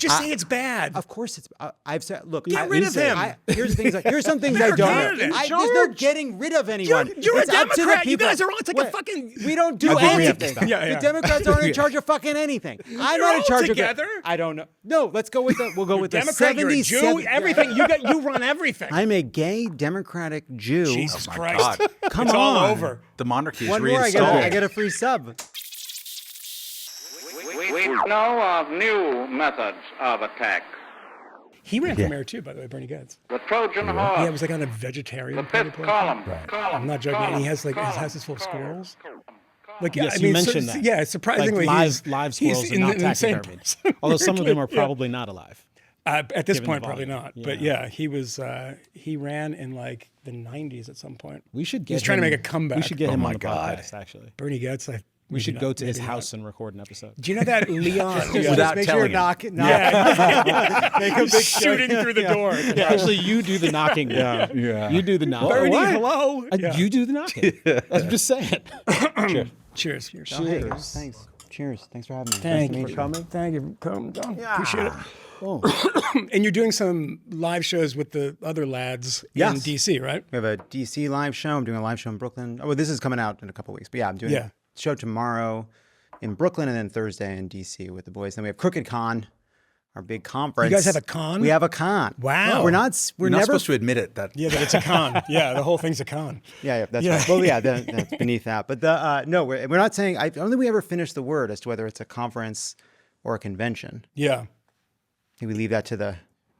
Just say it's bad. Of course it's. I've said, look. Get rid of him. Here's some things I don't. There's no getting rid of anyone. You're it's a Democrat. You people. guys are all. It's like a fucking. We don't do anything. Yeah. The Democrats aren't in charge of fucking anything. I'm not in charge together. of. I don't know. No, let's go with the. We'll go with Democrat, the 77. You're a Jew. Everything. You run everything. I'm a gay Democratic Jew. Jesus Christ. God. Come it's on. all over. The monarchy is One more, reinstalled. I get a free sub. We know of new methods of attack. He ran for mayor too, by the way, Bernie Goetz. The Trojan horse. Yeah, it was like on a vegetarian. The fifth column. I'm not joking. And he has like his house is full of squirrels. Like, Yes, I mean, you mentioned that. Yeah, surprisingly, like live squirrels he's and not an insane taxidermied. person. Although some of them are probably not alive. At this Given point, the probably volume. not. But yeah, he was. He ran in like the '90s at some point. We should get. He's trying to make a comeback. We should get him my on the God. podcast. Actually, Bernie Goetz. we should go to his house and record an episode. Do you know that Leon? Without Make telling sure him. knock. Yeah. Make a big shooting through the door. Yeah, actually, you do the knocking. Yeah. You do the knocking. Bernie, hello. Yeah. You do the knocking. I'm just saying. Cheers. Cheers. Thanks. Cheers. Thanks for having me. Thank nice you to meet for coming. Thank you for coming, John. Yeah. Appreciate it. Oh. And you're doing some live shows with the other lads in Yes. DC, right? We have a DC live show. I'm doing a live show in Brooklyn. Oh, well, this is coming out in a couple weeks. But yeah, I'm doing a show tomorrow in Brooklyn and then Thursday in DC with the boys. Then we have Crooked Con, our big conference. You guys have a con? We have a con. Wow. We're not. We're You're not never supposed to admit it. That Yeah, but it's a con. Yeah, the whole thing's a con. Yeah, that's right. Well, yeah, that's beneath that. But the no, we're not saying. I don't think we ever finished the word as to whether it's a conference or a convention. Yeah. We leave that to the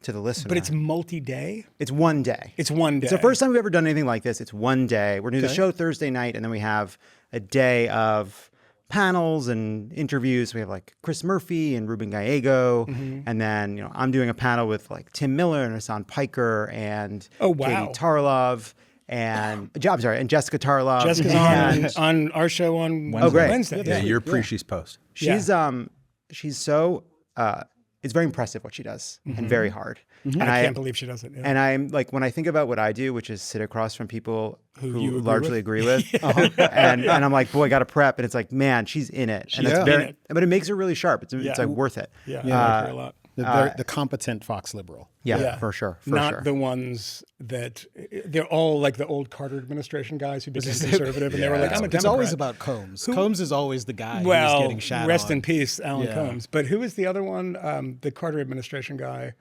listener. But it's multi-day? It's one day. It's one day. It's the first time we've ever done anything like this. It's one day. We're doing the show Thursday night, and then we have a day of panels and interviews. We have like Chris Murphy and Ruben Gallego, and then I'm doing a panel with like Tim Miller and Hassan Piker and Katie Tarlov and Jessica Tarlov. Jessica's on our show on Wednesday. Yeah, your pre-she's post. She's so it's very impressive what she does and very hard. And I can't believe she does it. Yeah. And I'm like, when I think about what I do, which is sit across from people who largely agree with, and I'm like, boy, I got to prep. And it's like, man, she's in it. And it's very, but it makes her really sharp. It's like worth it. Yeah, I like her a lot. The competent Fox liberal. Yeah, for sure. Not the ones that they're all like the old Carter administration guys who became conservative, and they were like, "I'm a Democrat." It's always about Combs. Combs is always the guy who's getting shot rest on. in peace, Alan Combs. But who was the other one? The Carter administration guy,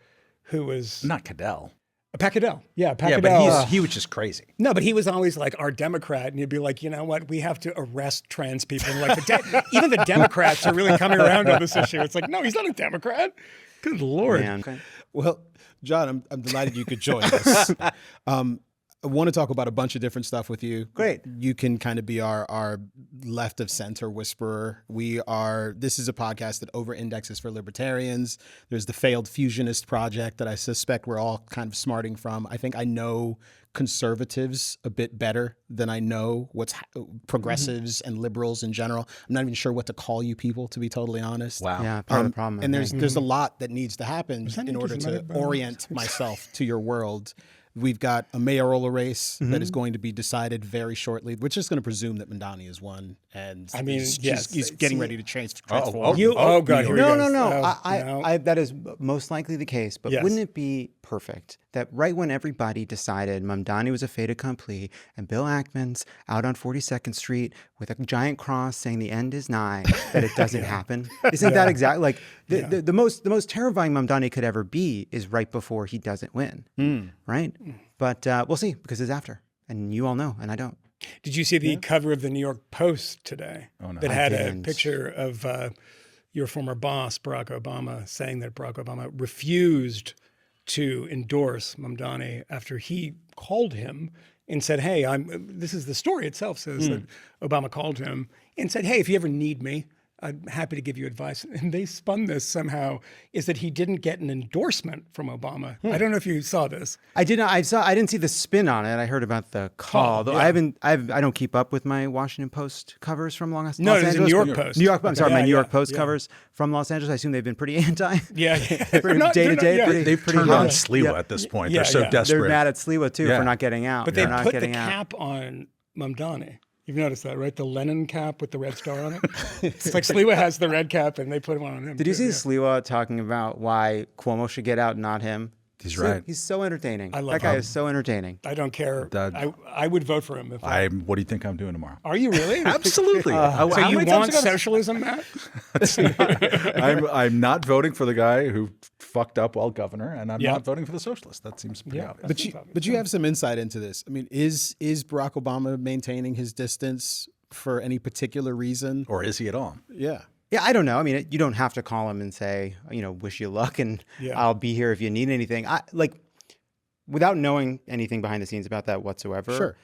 who was Not Cadell. Pat Cadell. Yeah, Pat Yeah, Cadell. but he was just crazy. No, but he was always like our Democrat, and you'd be like, you know what? We have to arrest trans people. And like even the Democrats are really coming around on this issue. It's like, no, he's not a Democrat. Good Lord. Man. Well, John, I'm delighted you could join us. I want to talk about a bunch of different stuff with you. Great. You can kind of be our left of center whisperer. This is a podcast that over indexes for libertarians. There's the failed fusionist project that I suspect we're all kind of smarting from. I think I know conservatives a bit better than I know progressives and liberals in general. I'm not even sure what to call you people, to be totally honest. Wow. Yeah, part of the problem. And there's a lot that needs to happen in order to orient myself to your world. We've got a mayoral race that is going to be decided very shortly. We're just going to presume that Mamdani has won, and I mean, he's getting ready to transform. God, here we go. No. That is most likely the case. But wouldn't it be perfect that right when everybody decided Mamdani was a fait accompli and Bill Ackman's out on 42nd Street with a giant cross saying the end is nigh, that it doesn't happen? Isn't that exactly like the most terrifying Mamdani could ever be is right before he doesn't win, right? But we'll see, because it's after, and you all know, and I don't. Did you see the cover of the New York Post today that had a picture of your former boss, Barack Obama, saying that Barack Obama refused to endorse Mamdani after he called him and said, hey, this is the story itself says that Obama called him and said, hey, if you ever need me, I'm happy to give you advice. And they spun this somehow is that he didn't get an endorsement from Obama. I don't know if you saw this. I did not. I didn't see the spin on it. I heard about the call. Though I don't keep up with my Washington Post covers from Los Angeles. No, it's a New York Post. New York. I'm sorry, my New York Post covers from Los Angeles. I assume they've been pretty anti. Pretty day to day. They've turned on Sliwa at this point. They're so desperate. They're mad at Sliwa too for not getting out. But they put the cap on Mamdani. You've noticed that, right? The Lenin cap with the red star on it. It's like Sliwa has the red cap, and they put one on him. Did you see Sliwa talking about why Cuomo should get out, not him? He's right. He's so entertaining. I love that guy him. is so entertaining. I don't care. I would vote for him. If What do you think I'm doing tomorrow? Are you really? Absolutely. So you want socialism, Matt? I'm not voting for the guy who fucked up while governor, and I'm not voting for the socialist. That seems pretty obvious. But you have some insight into this. I mean, is Barack Obama maintaining his distance for any particular reason? Or is he at all? Yeah. Yeah, I don't know. I mean, you don't have to call him and say, wish you luck and I'll be here if you need anything. Without knowing anything behind the scenes about that whatsoever. Sure.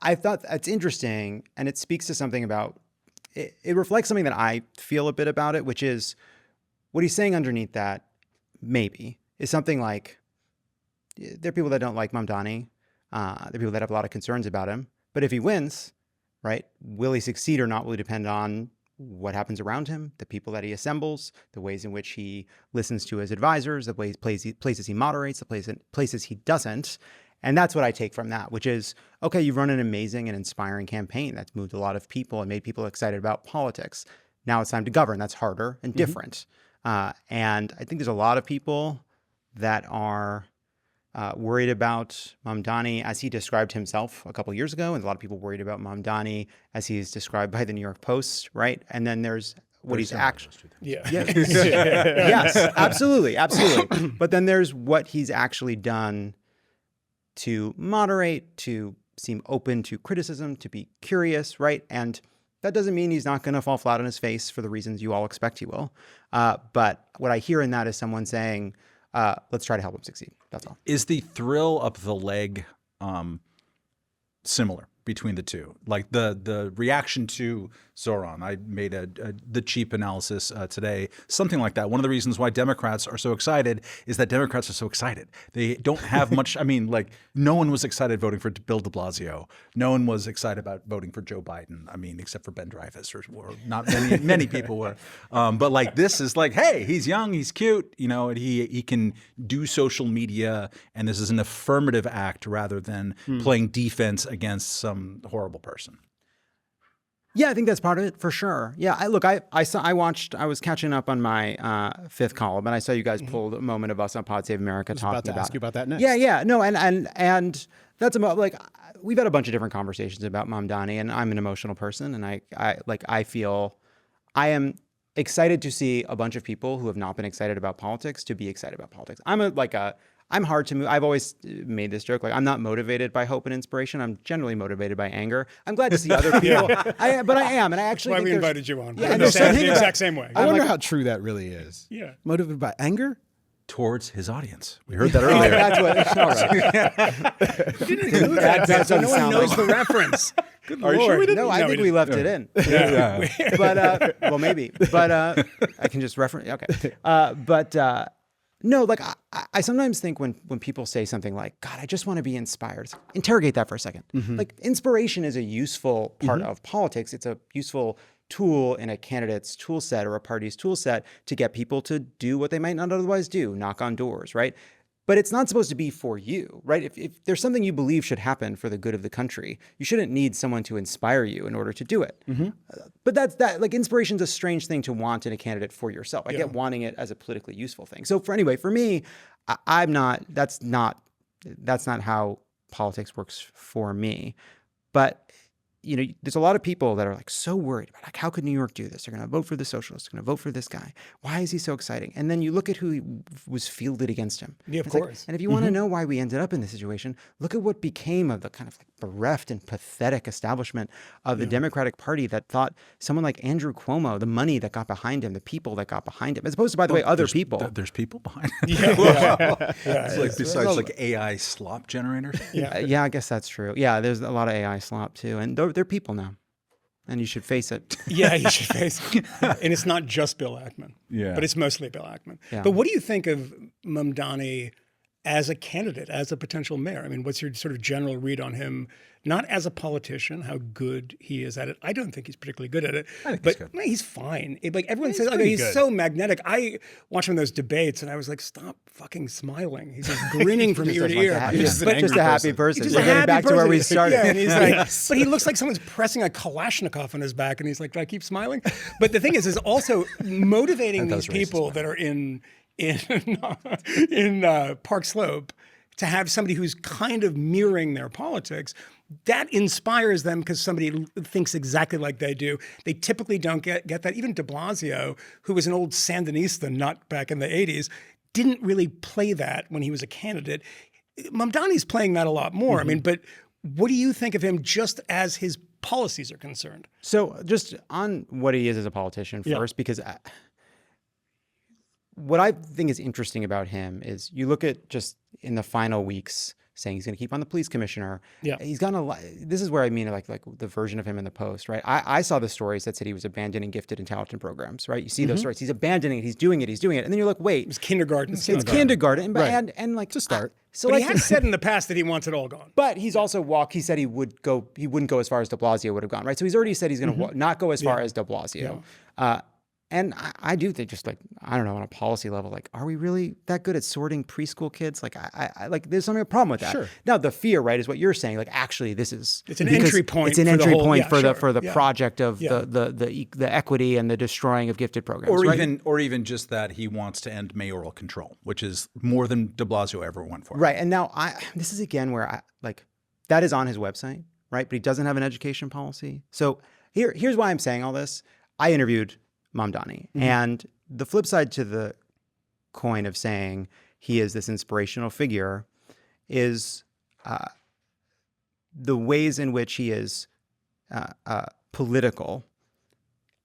I thought that's interesting, and it speaks to something about it reflects something that I feel a bit about it, which is what he's saying underneath that maybe is something like there are people that don't like Mamdani. There are people that have a lot of concerns about him. But if he wins, right, will he succeed or not will depend on what happens around him, the people that he assembles, the ways in which he listens to his advisors, the places he moderates, the places he doesn't. And that's what I take from that, which is, okay, you've run an amazing and inspiring campaign that's moved a lot of people and made people excited about politics. Now it's time to govern. That's harder and different. And I think there's a lot of people that are worried about Mamdani as he described himself a couple years ago, and a lot of people worried about Mamdani as he's described by the New York Post, right? And then there's what he's actually... Yes, absolutely. But then there's what he's actually done to moderate, to seem open to criticism, to be curious, right? And that doesn't mean he's not going to fall flat on his face for the reasons you all expect he will. But what I hear in that is someone saying, let's try to help him succeed. That's all. Is the thrill of the leg similar between the two? Like the reaction to Zoran, I made the cheap analysis today, something like that. One of the reasons why Democrats are so excited is that Democrats are so excited. They don't have much. I mean, like no one was excited voting for Bill de Blasio. No one was excited about voting for Joe Biden. I mean, except for Ben Dreyfuss, or not many people were. But like this is like, hey, he's young, he's cute, and he can do social media, and this is an affirmative act rather than playing defense against some horrible person. Yeah, I think that's part of it for sure. Yeah, I was catching up on my fifth column, and I saw you guys pulled a moment of us on Pod Save America talking about. I was about to ask you about that next. Yeah, no, and that's about we've had a bunch of different conversations about Mamdani, and I'm an emotional person, and I feel I am excited to see a bunch of people who have not been excited about politics to be excited about politics. I'm hard to move. I've always made this joke. Like, I'm not motivated by hope and inspiration. I'm generally motivated by anger. I'm glad to see other people. But I am. And I actually That's why think we invited you on. Yeah, the exact same way. I wonder how true that really is. Yeah. Motivated by anger? Towards his audience. We heard that earlier. That's what. All right. You didn't include that. So no one knows the reference. Good Are you sure we didn't? No, I think we left it in. Yeah. But well, maybe. But I can just reference. Okay. No, I sometimes think when people say something like, God, I just want to be inspired, interrogate that for a second. Like, inspiration is a useful part of politics. It's a useful tool in a candidate's tool set or a party's tool set to get people to do what they might not otherwise do, knock on doors, right? But it's not supposed to be for you, right? If there's something you believe should happen for the good of the country, you shouldn't need someone to inspire you in order to do it. But that's inspiration's a strange thing to want in a candidate for yourself. I get wanting it as a politically useful thing. So for me, that's not how politics works for me. But there's a lot of people that are so worried about how could New York do this? They're going to vote for the socialists. They're going to vote for this guy. Why is he so exciting? And then you look at who was fielded against him. Yeah, of course. And if you want to know why we ended up in this situation, look at what became of the kind of bereft and pathetic establishment of the Democratic Party that thought someone like Andrew Cuomo, the money that got behind him, the people that got behind him, as opposed to, by the way, other people. There's people behind him. It's besides AI slop generators. Yeah, I guess that's true. Yeah, there's a lot of AI slop too. And they're people now. And you should face it. Yeah, you should face it. And it's not just Bill Ackman. Yeah. But it's mostly Bill Ackman. Yeah. But what do you think of Mamdani as a candidate, as a potential mayor? I mean, what's your sort of general read on him, not as a politician, how good he is at it? I don't think he's particularly good at it, but he's fine. Like everyone says, he's so magnetic. I watched him in those debates and I was like, stop fucking smiling. He's just grinning from ear to ear. He's just a happy person. He's just getting back to where we started. Yeah, and he's like, but he looks like someone's pressing a Kalashnikov on his back and he's like, do I keep smiling? But the thing is also motivating these people that are in Park Slope to have somebody who's kind of mirroring their politics, that inspires them because somebody thinks exactly like they do. They typically don't get that. Even de Blasio, who was an old Sandinista nut back in the 80s, didn't really play that when he was a candidate. Mamdani's playing that a lot more. I mean, but what do you think of him just as his policies are concerned? So just on what he is as a politician first, because what I think is interesting about him is you look at just in the final weeks saying he's going to keep on the police commissioner. Yeah. He's gotten a lot. This is where I mean like the version of him in the Post, right? I saw the stories that said he was abandoning gifted and talented programs, right? You see those stories. He's abandoning it. He's doing it. And then you're like, wait. It's kindergarten. It's kindergarten. Right. And like to start. So he has said in the past that he wants it all gone. But he's also he said he wouldn't go as far as de Blasio would have gone, right? So he's already said he's going to not go as far as de Blasio. Yeah. And I do think just like, I don't know, on a policy level, like, are we really that good at sorting preschool kids? Like, I like, there's something a problem with that. Sure. Now, the fear, right, is what you're saying. Like, actually, it's an entry point. It's an entry point for the project of the equity and the destroying of gifted programs. Or even just that he wants to end mayoral control, which is more than de Blasio ever went for. Right. And now this is again where that is on his website, right? But he doesn't have an education policy. So here's why I'm saying all this. I interviewed Mamdani. And the flip side to the coin of saying he is this inspirational figure is the ways in which he is political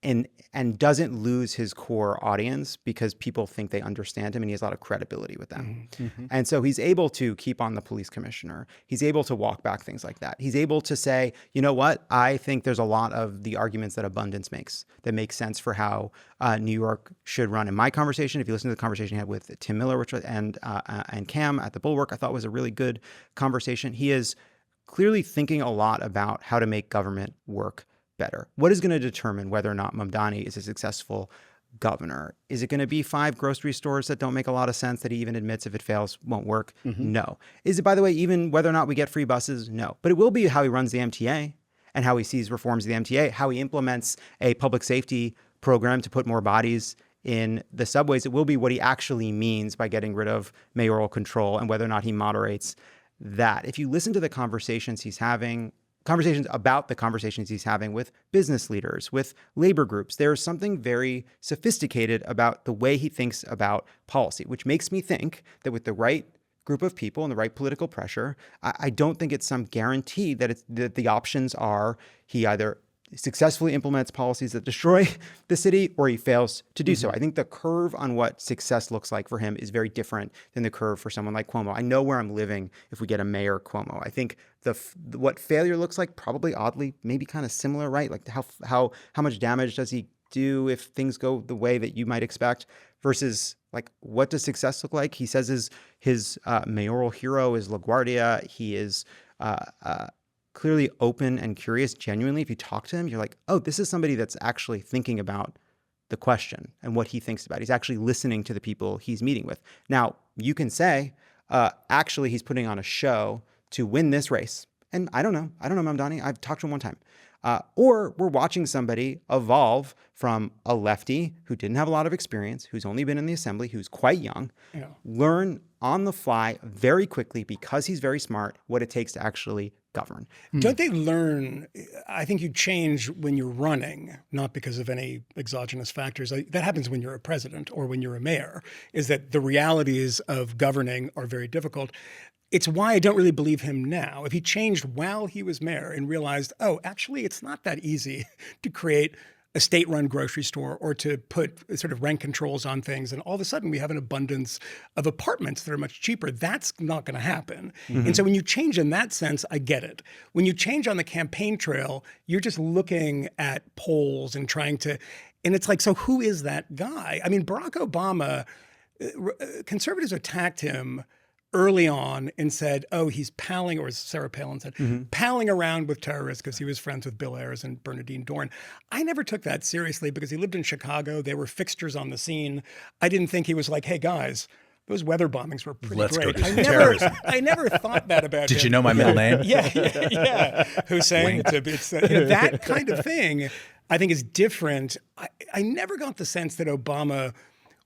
and doesn't lose his core audience because people think they understand him and he has a lot of credibility with them. And so he's able to keep on the police commissioner. He's able to walk back things like that. He's able to say, you know what? I think there's a lot of the arguments that abundance makes that make sense for how New York should run. In my conversation, if you listen to the conversation he had with Tim Miller and Cam at the Bulwark, I thought was a really good conversation. He is clearly thinking a lot about how to make government work better. What is going to determine whether or not Mamdani is a successful governor? Is it going to be 5 grocery stores that don't make a lot of sense that he even admits if it fails won't work? No. Is it, by the way, even whether or not we get free buses? No. But it will be how he runs the MTA and how he sees reforms of the MTA, how he implements a public safety program to put more bodies in the subways. It will be what he actually means by getting rid of mayoral control and whether or not he moderates that. If you listen to the conversations he's having with business leaders, with labor groups, there's something very sophisticated about the way he thinks about policy, which makes me think that with the right group of people and the right political pressure, I don't think it's some guarantee that the options are he either successfully implements policies that destroy the city or he fails to do so. I think the curve on what success looks like for him is very different than the curve for someone like Cuomo. I know where I'm living if we get a mayor Cuomo. I think what failure looks like, probably oddly, maybe kind of similar, right? Like how much damage does he do if things go the way that you might expect versus like what does success look like? He says his mayoral hero is LaGuardia. He is clearly open and curious, genuinely. If you talk to him, you're like, oh, this is somebody that's actually thinking about the question and what he thinks about. He's actually listening to the people he's meeting with. Now, you can say, actually, he's putting on a show to win this race. And I don't know Mamdani. I've talked to him one time. Or we're watching somebody evolve from a lefty who didn't have a lot of experience, who's only been in the assembly, who's quite young, learn on the fly very quickly because he's very smart what it takes to actually govern. Don't they learn, I think you change when you're running, not because of any exogenous factors. That happens when you're a president or when you're a mayor, is that the realities of governing are very difficult. It's why I don't really believe him now. If he changed while he was mayor and realized, oh, actually, it's not that easy to create a state-run grocery store or to put sort of rent controls on things, and all of a sudden we have an abundance of apartments that are much cheaper. That's not going to happen. And so when you change in that sense, I get it. When you change on the campaign trail, you're just looking at polls and trying to, and it's like, so who is that guy? I mean, Barack Obama, conservatives attacked him early on and said, oh, he's palling, or as Sarah Palin said, palling around with terrorists because he was friends with Bill Ayers and Bernardine Dohrn. I never took that seriously because he lived in Chicago. They were fixtures on the scene. I didn't think he was like, hey, guys, those weather bombings were pretty great. I never thought that about him. Did you know my middle name? Yeah. Hussein. It's, that kind of thing, I think, is different. I never got the sense that Obama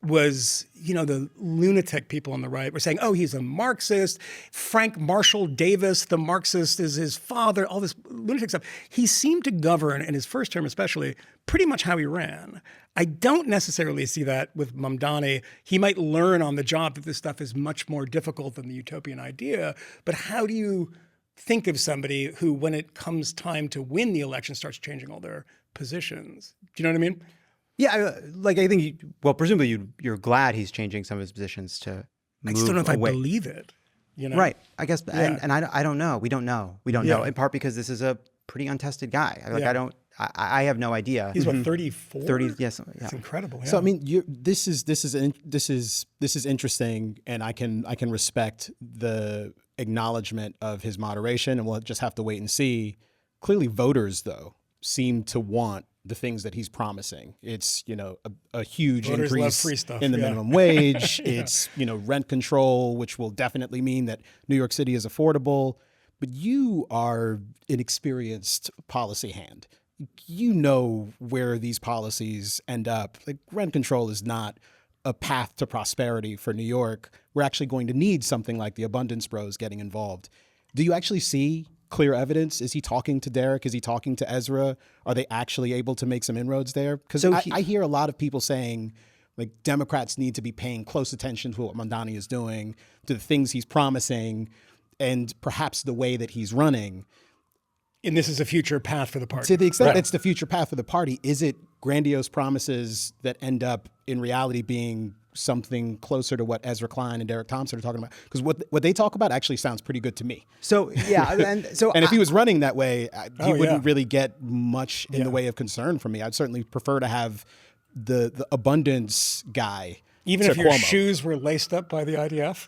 was, the lunatic people on the right were saying, oh, he's a Marxist. Frank Marshall Davis, the Marxist, is his father, all this lunatic stuff. He seemed to govern, in his first term especially, pretty much how he ran. I don't necessarily see that with Mamdani. He might learn on the job that this stuff is much more difficult than the utopian idea. But how do you think of somebody who, when it comes time to win the election, starts changing all their positions? Do you know what I mean? Yeah, I think, presumably you're glad he's changing some of his positions to move away. I just don't know if I believe it. Right, I guess, and I don't know. We don't know. In part because this is a pretty untested guy. I have no idea. He's what, 34? 30, yes. Yeah. It's incredible. Yeah. So I mean, this is interesting, and I can respect the acknowledgement of his moderation, and we'll just have to wait and see. Clearly, voters though seem to want the things that he's promising. It's, a huge voters increase love free stuff. In the minimum wage. It's, rent control, which will definitely mean that New York City is affordable. But you are an experienced policy hand. You know where these policies end up. Like, rent control is not a path to prosperity for New York. We're actually going to need something like the Abundance Bros getting involved. Do you actually see clear evidence? Is he talking to Derek? Is he talking to Ezra? Are they actually able to make some inroads there? Because I hear a lot of people saying, like, Democrats need to be paying close attention to what Mamdani is doing, to the things he's promising, and perhaps the way that he's running. And this is a future path for the party. To the extent that's the future path for the party, is it grandiose promises that end up in reality being something closer to what Ezra Klein and Derek Thompson are talking about? Because what they talk about actually sounds pretty good to me. So, yeah. And if he was running that way, he wouldn't really get much in the way of concern from me. I'd certainly prefer to have the abundance guy. Even if your shoes were laced up by the IDF?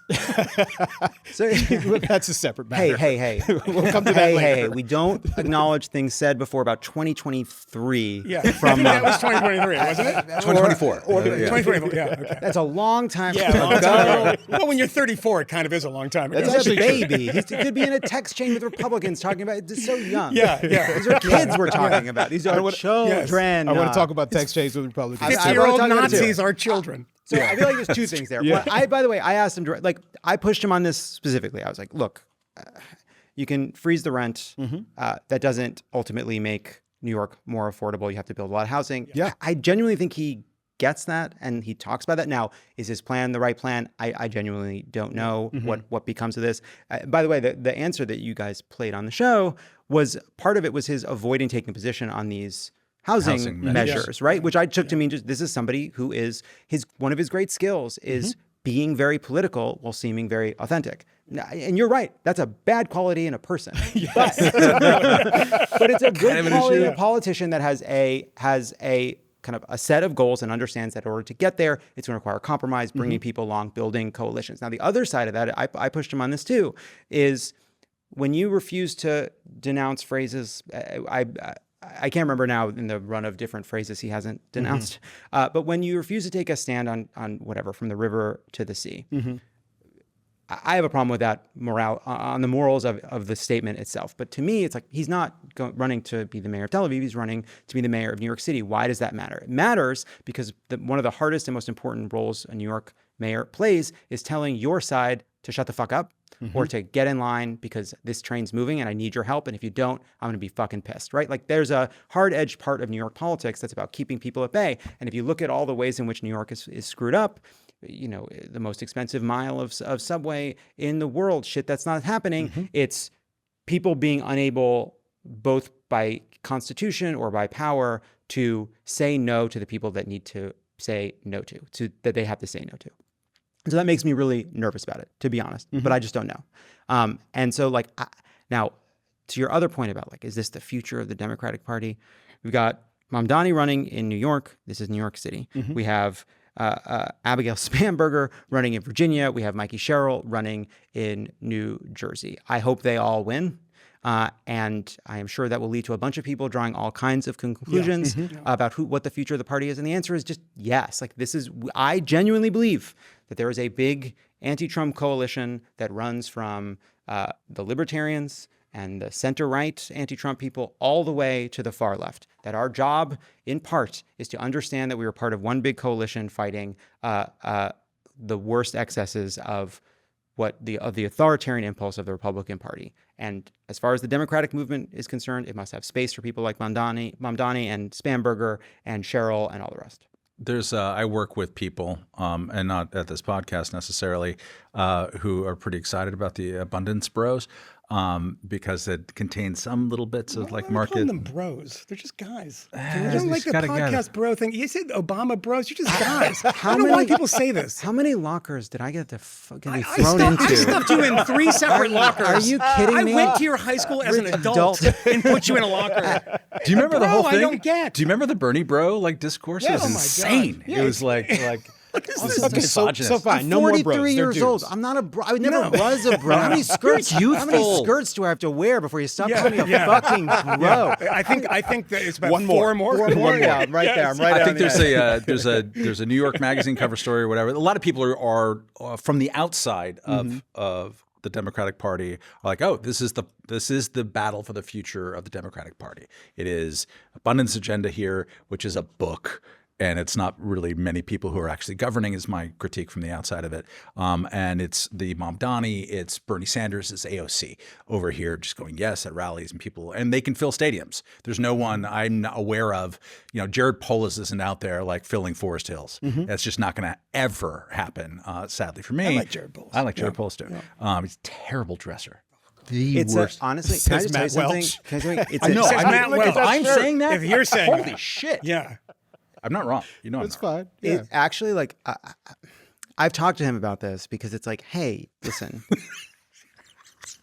So that's a separate matter. Hey. We'll come to that later. Hey, we don't acknowledge things said before about 2023. Yeah, that was 2023, wasn't it? 2024. 2024, yeah. Okay. That's a long time ago. Long time ago. Well, when you're 34, it kind of is a long time ago. That's a baby. He could be in a text chain with Republicans talking about it. It's so young. Yeah. These are kids we're talking about. These are children. I want to talk about text chains with Republicans. 50-year-old Nazis are children. So I feel like there's two things there. Yeah. By the way, I asked him I pushed him on this specifically. I was like, look, you can freeze the rent. That doesn't ultimately make New York more affordable. You have to build a lot of housing. Yeah. I genuinely think he gets that and he talks about that. Now, is his plan the right plan? I genuinely don't know what becomes of this. By the way, the answer that you guys played on the show was part of it was his avoiding taking position on these housing measures, right? Which I took to mean just this is somebody who is one of his great skills is being very political while seeming very authentic. And you're right, that's a bad quality in a person. But it's a good quality in a politician that has a kind of a set of goals and understands that in order to get there, it's going to require compromise, bringing people along, building coalitions. Now, the other side of that, I pushed him on this too, is when you refuse to denounce phrases, I can't remember now in the run of different phrases he hasn't denounced, but when you refuse to take a stand on whatever, from the river to the sea, I have a problem with that on the morals of the statement itself. But to me, it's like he's not running to be the mayor of Tel Aviv. He's running to be the mayor of New York City. Why does that matter? It matters because one of the hardest and most important roles a New York mayor plays is telling your side to shut the fuck up or to get in line because this train's moving and I need your help. And if you don't, I'm going to be fucking pissed, right? Like there's a hard-edged part of New York politics that's about keeping people at bay. And if you look at all the ways in which New York is screwed up, the most expensive mile of subway in the world, shit that's not happening. It's people being unable, both by constitution or by power, to say no to the people that need to say no to that they have to say no to. So that makes me really nervous about it, to be honest, but I just don't know. And so now to your other point about is this the future of the Democratic Party? We've got Mamdani running in New York. This is New York City. We have Abigail Spanberger running in Virginia. We have Mikey Sherrill running in New Jersey. I hope they all win. And I am sure that will lead to a bunch of people drawing all kinds of conclusions about what the future of the party is. And the answer is just yes. Like I genuinely believe that there is a big anti-Trump coalition that runs from the libertarians and the center-right anti-Trump people all the way to the far left. That our job, in part, is to understand that we are part of one big coalition fighting the worst excesses of the authoritarian impulse of the Republican Party. And as far as the Democratic movement is concerned, it must have space for people like Mamdani and Spanberger and Sherrill and all the rest. I work with people, and not at this podcast necessarily, who are pretty excited about the Abundance Bros. Because it contains some little bits of like market. Call them bros. They're just guys. You don't like the podcast bro thing. You said Obama bros. You're just guys. I don't know why people say this. How many lockers did I get to fucking be thrown into? I stuffed you in 3 separate lockers. Are you kidding me? I went to your high school as an adult and put you in a locker. Do you remember the whole thing? I don't get. Do you remember the Bernie bro discourse? It was insane. Yeah, it was like. Okay, so fine. I'm No more bros. 43 years old. I'm not a bro. I never was a bro. How many skirts? How many skirts do I have to wear before you stop calling me a fucking bro? I think that it's about One four more. more. Yeah, I'm right there. I'm right. I think there's a New York Magazine cover story or whatever. A lot of people are from the outside of the Democratic Party are like, oh, this is the battle for the future of the Democratic Party. It is Abundance Agenda here, which is a book. And it's not really many people who are actually governing is my critique from the outside of it. And it's the Mamdani, it's Bernie Sanders, it's AOC over here just going yes at rallies and people, and they can fill stadiums. There's no one I'm not aware of, Jared Polis isn't out there like filling Forest Hills. That's just not going to ever happen, sadly for me. I like Jared Polis. I like Jared Polis too. He's a terrible dresser. It's worst. Honestly, can I just Matt tell you Welch. something? Matt Welch. If I'm saying that, If you're saying holy that. shit. Yeah. I'm not wrong. I'm It's not wrong. fine. Yeah. It actually, like, I've talked to him about this because it's like, hey, listen.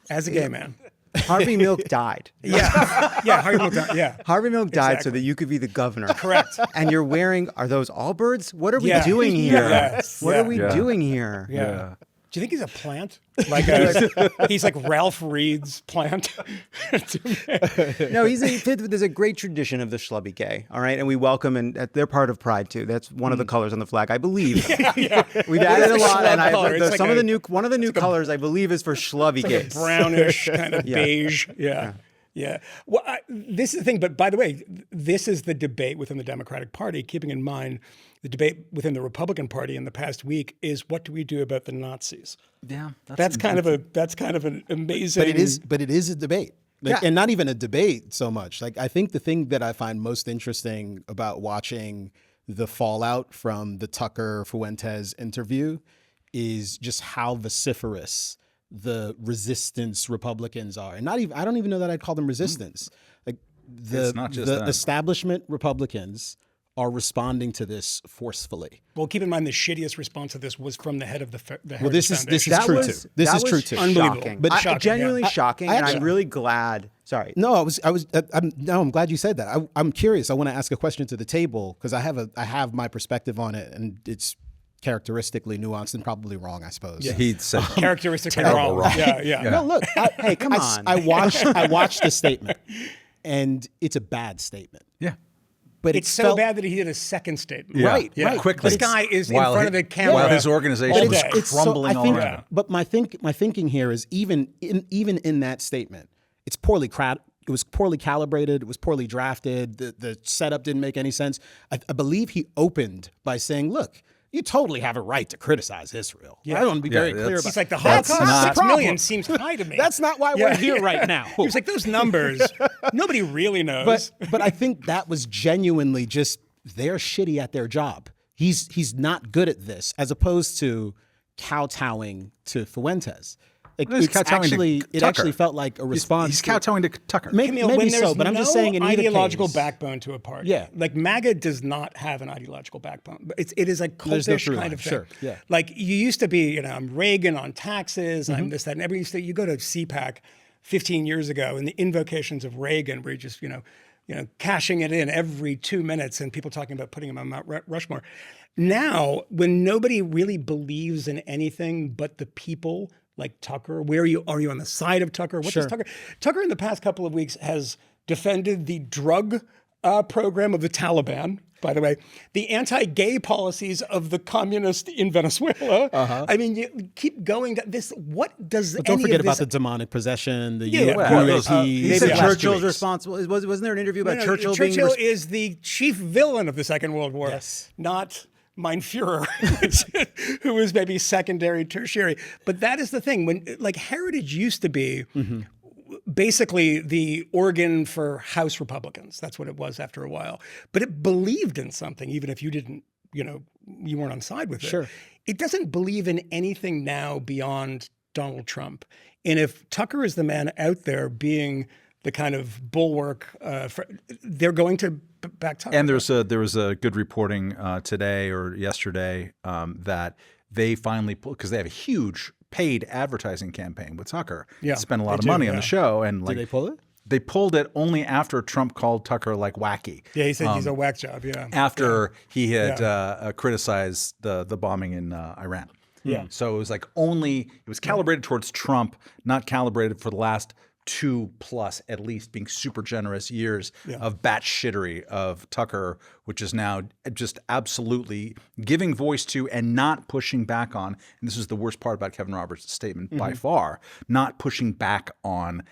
As a gay man. Harvey Milk died. Yeah. Harvey Milk died. Yeah. Harvey Milk died so Exactly. that you could be the governor. Correct. And you're wearing, are those Allbirds? What are we Yeah. doing here? Yes. What Yeah. are we doing here? Yeah. Do you think he's a plant? He's like Ralph Reed's plant? No, there's a great tradition of the schlubby gay, all right? And we welcome, and they're part of Pride too. That's one of the colors on the flag, I believe. We've added a lot, and one of the new colors I believe is for schlubby gays. Brownish kind of beige. Yeah. Well, this is the thing. But by the way, this is the debate within the Democratic Party. Keeping in mind the debate within the Republican Party in the past week is what do we do about the Nazis? Yeah, That's kind of an amazing. But it is a debate. And not even a debate so much. Like, I think the thing that I find most interesting about watching the fallout from the Tucker Fuentes interview is just how vociferous the resistance Republicans are. And I don't even know that I'd call them resistance. Like the establishment Republicans are responding to this forcefully. Well, keep in mind the shittiest response to this was from the head of the Heritage Well, this is true too. This is true too. Unbelievable, but shocking, genuinely shocking, and actually, I'm really glad. Sorry. No, I'm glad you said that. I'm curious. I want to ask a question to the table because I have my perspective on it, and it's characteristically nuanced and probably wrong, I suppose. Yeah, he said characteristically wrong. Yeah. No, look. Hey, come on. I watched the statement, and it's a bad statement. Yeah. But it's so bad that he did a second statement. Yeah. Right. Quickly. This guy is in front of the camera. While his organization was crumbling all around. But my thinking here is even in that statement, it's poorly it was poorly calibrated. It was poorly drafted. The setup didn't make any sense. I believe he opened by saying, look, you totally have a right to criticize Israel. Yeah. I want to be very clear about He's like, the Holocaust, 6 million seems high to me. That's not why we're here right now. He was like, those numbers, nobody really knows. But I think that was genuinely just, they're shitty at their job. He's not good at this, as opposed to kowtowing to Fuentes. It actually felt like a response. He's kowtowing to Tucker. Maybe so, but I'm just saying in either ideological case, backbone to a party. Yeah. Like MAGA does not have an ideological backbone. It is a cultish kind of thing. Sure. Yeah. Like you used to be, I'm Reagan on taxes, I'm this, that, and everything. You go to CPAC 15 years ago and the invocations of Reagan where you just, cashing it in every 2 minutes and people talking about putting him on Mount Rushmore. Now, when nobody really believes in anything but the people like Tucker, are you on the side of Tucker? What does Tucker? Tucker in the past couple of weeks has defended the drug program of the Taliban, by the way, the anti-gay policies of the communists in Venezuela. I mean, you keep going to this. What does but don't forget about the demonic possession, the Maybe Churchill's responsible. Wasn't there an interview about Churchill being... Churchill is the chief villain of the Second World War, not Mein Führer, who was maybe secondary, tertiary. But that is the thing. When Heritage used to be basically the organ for House Republicans. That's what it was after a while. But it believed in something, even if you didn't, you weren't on side with it. Sure. It doesn't believe in anything now beyond Donald Trump. And if Tucker is the man out there being the kind of bulwark, they're going to back Tucker. And there was a good reporting today or yesterday that they finally, because they have a huge paid advertising campaign with Tucker. Yeah, spent a lot of money on the show. And did they pull it? They pulled it only after Trump called Tucker wacky. Yeah, he said he's a whack job. Yeah. After he had criticized the bombing in Iran. Yeah. So it was it was calibrated towards Trump, not calibrated for the last 2+ at least being super generous years of batshittery of Tucker, which is now just absolutely giving voice to and not pushing back on. And this is the worst part about Kevin Roberts' statement by far, not pushing back on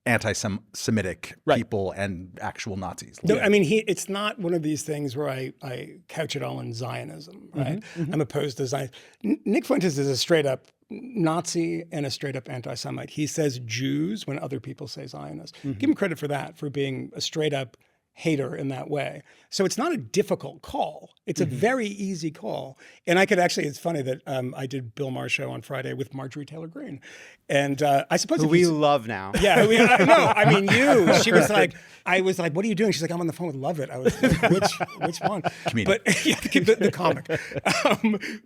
anti-Semitic people and actual Nazis. No, I mean, it's not one of these things where I couch it all in Zionism, right? I'm opposed to Zionism. Nick Fuentes is a straight up Nazi and a straight up anti-Semite. He says Jews when other people say Zionist. Give him credit for that, for being a straight up hater in that way. So it's not a difficult call. It's a very easy call. And I could actually, it's funny that I did Bill Maher's show on Friday with Marjorie Taylor Greene. And I suppose who we love now. Yeah, no, I mean you. She was like, I was like, what are you doing? She's like, I'm on the phone with Lovett. I was like, which one? Comedian. But the comic.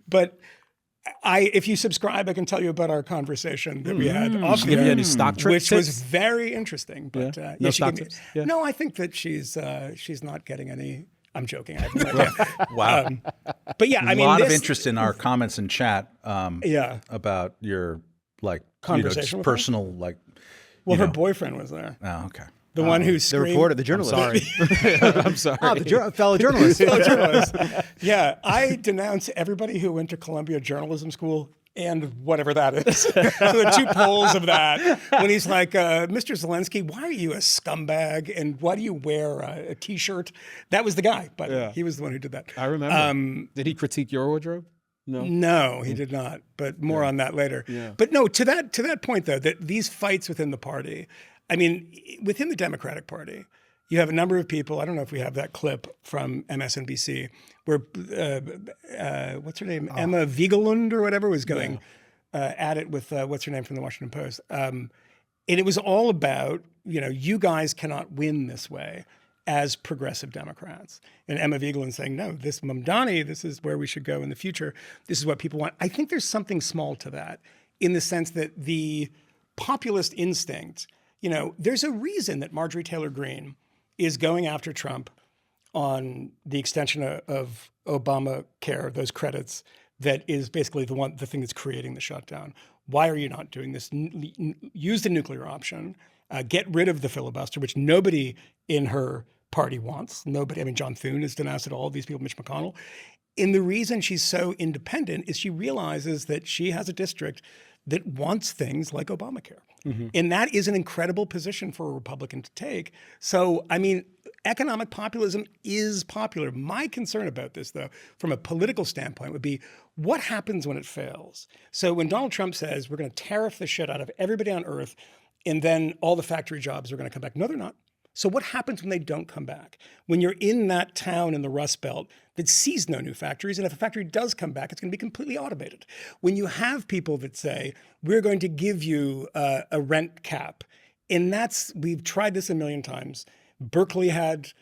But if you subscribe, I can tell you about our conversation that we had off give you any stock tips, which was very interesting. But no stock tips. No, I think that she's not getting any. I'm joking. I have no idea. Wow. But yeah, I mean, a lot of interest in our comments in chat. About your conversation, personal her boyfriend was there. Oh, okay. The one who screamed. The reporter, the journalist. I'm sorry. The fellow journalist. Yeah, I denounce everybody who went to Columbia Journalism School and whatever that is. So the two poles of that. When he's like, Mr. Zelensky, why are you a scumbag? And why do you wear a T-shirt? That was the guy, but he was the one who did that. I remember. Did he critique your wardrobe? No, he did not. But more on that later. Yeah. But no, to that point though, that these fights within the party. I mean, within the Democratic Party, you have a number of people. I don't know if we have that clip from MSNBC where what's her name, Emma Vigeland or whatever, was going at it with what's her name from the Washington Post, and it was all about you guys cannot win this way as progressive Democrats. And Emma Vigeland saying, no, this Mamdani, this is where we should go in the future. This is what people want. I think there's something small to that in the sense that the populist instinct. There's a reason that Marjorie Taylor Greene is going after Trump on the extension of Obamacare, those credits, that is basically the thing that's creating the shutdown. Why are you not doing this? Use the nuclear option, get rid of the filibuster, which nobody in her party wants. Nobody, I mean, John Thune has denounced it, all these people, Mitch McConnell. And the reason she's so independent is she realizes that she has a district that wants things like Obamacare. And that is an incredible position for a Republican to take. So, I mean, economic populism is popular. My concern about this, though, from a political standpoint, would be what happens when it fails? So when Donald Trump says we're going to tariff the shit out of everybody on earth and then all the factory jobs are going to come back. No, they're not. So what happens when they don't come back? When you're in that town in the Rust Belt that sees no new factories, and if a factory does come back, it's going to be completely automated. When you have people that say, we're going to give you a rent cap, and we've tried this a million times. Berkeley had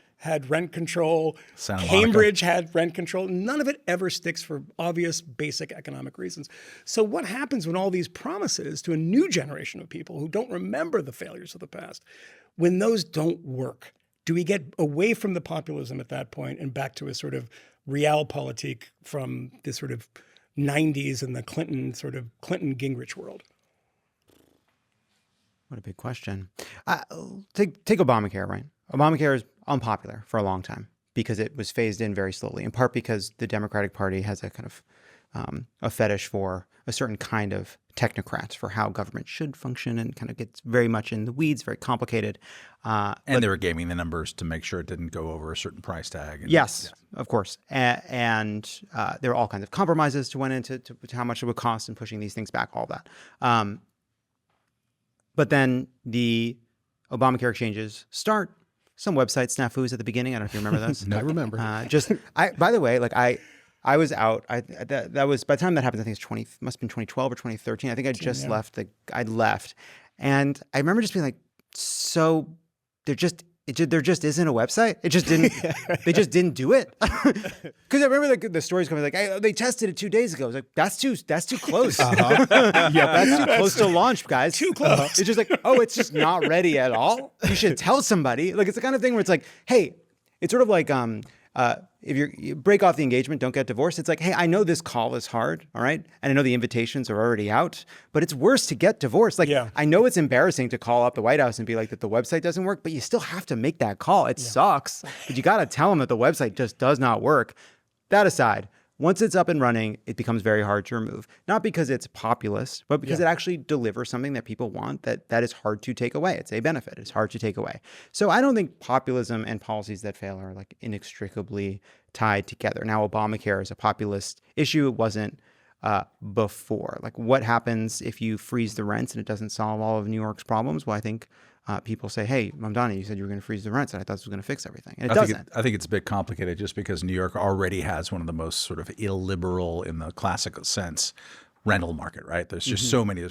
rent control. Cambridge had rent control. None of it ever sticks for obvious basic economic reasons. So what happens when all these promises to a new generation of people who don't remember the failures of the past, when those don't work? do we get away from the populism at that point and back to a sort of realpolitik from this sort of 90s and the Clinton Gingrich world? What a big question. Take Obamacare, right? Obamacare is unpopular for a long time because it was phased in very slowly, in part because the Democratic Party has a kind of a fetish for a certain kind of technocrats for how government should function, and kind of gets very much in the weeds, very complicated. And they were gaming the numbers to make sure it didn't go over a certain price tag. Yes, of course. And there were all kinds of compromises to went into to how much it would cost and pushing these things back, all that. But then the Obamacare exchanges start. Some website snafus at the beginning. I don't know if you remember those. No, I remember. By the way, like I was out. That was by the time that happened. I think it's must have been 2012 or 2013. I think I just left. I'd left, and I remember just being like, so there just isn't a website. It just didn't. They just didn't do it. Because I remember the stories coming like, hey, they tested it 2 days ago. I was like, that's too close. Uh-huh. That's too close to launch, guys. Too close. It's just like, oh, it's just not ready at all. You should tell somebody. Like, it's the kind of thing where it's like, hey, it's sort of like if you break off the engagement, don't get divorced. It's like, hey, I know this call is hard, all right? And I know the invitations are already out, but it's worse to get divorced. Like, I know it's embarrassing to call up the White House and be like that the website doesn't work, but you still have to make that call. It sucks, but you got to tell them that the website just does not work. That aside, once it's up and running, it becomes very hard to remove. Not because it's populist, but because it actually delivers something that people want that is hard to take away. It's a benefit. It's hard to take away. So I don't think populism and policies that fail are like inextricably tied together. Now, Obamacare is a populist issue. It wasn't before. Like, what happens if you freeze the rents and it doesn't solve all of New York's problems? Well, I think people say, hey, Mamdani, you said you were going to freeze the rents, and I thought this was going to fix everything. And it doesn't. I think it's a bit complicated just because New York already has one of the most sort of illiberal, in the classical sense, rental market, right? There's just so many.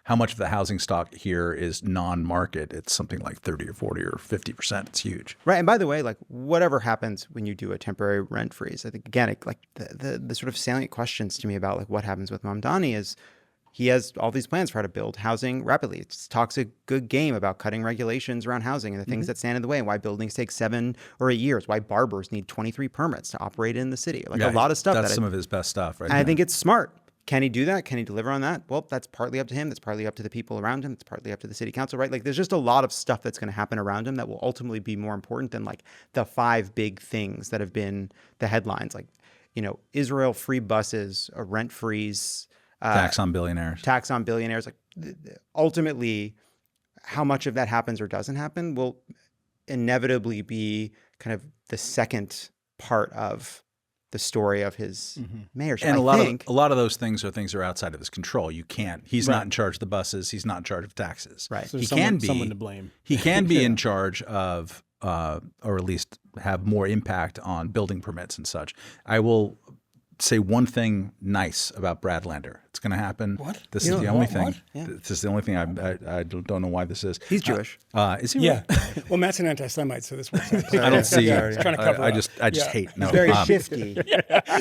How much of the housing stock here is non-market? It's something like 30 or 40 or 50%. It's huge. Right. And by the way, like, whatever happens when you do a temporary rent freeze, I think, again, the sort of salient questions to me about like what happens with Mamdani is, he has all these plans for how to build housing rapidly. It talks a good game about cutting regulations around housing and the things that stand in the way, and why buildings take 7 or 8 years, why barbers need 23 permits to operate in the city. Like, a lot of stuff. That's some of his best stuff, right? And I think it's smart. Can he do that? Can he deliver on that? Well, that's partly up to him. That's partly up to the people around him. It's partly up to the city council, right? Like, there's just a lot of stuff that's going to happen around him that will ultimately be more important than like the 5 big things that have been the headlines. Like, Israel free buses, a rent freeze, tax on billionaires. Like, ultimately, how much of that happens or doesn't happen will inevitably be kind of the second part of the story of his mayorship. And a lot of those things are outside of his control. You can't. He's not in charge of the buses. He's not in charge of taxes. Right. So he can be someone to blame. He can be in charge of, or at least have more impact on building permits and such. I will say one thing nice about Brad Lander. It's going to happen. What? This is the only thing. Yeah. This is the only thing. I don't know why this is. He's Jewish. Is he? Yeah. Well, Matt's an anti-Semite, so this works out. I don't see. He's trying to cover I just hate. No. He's very shifty.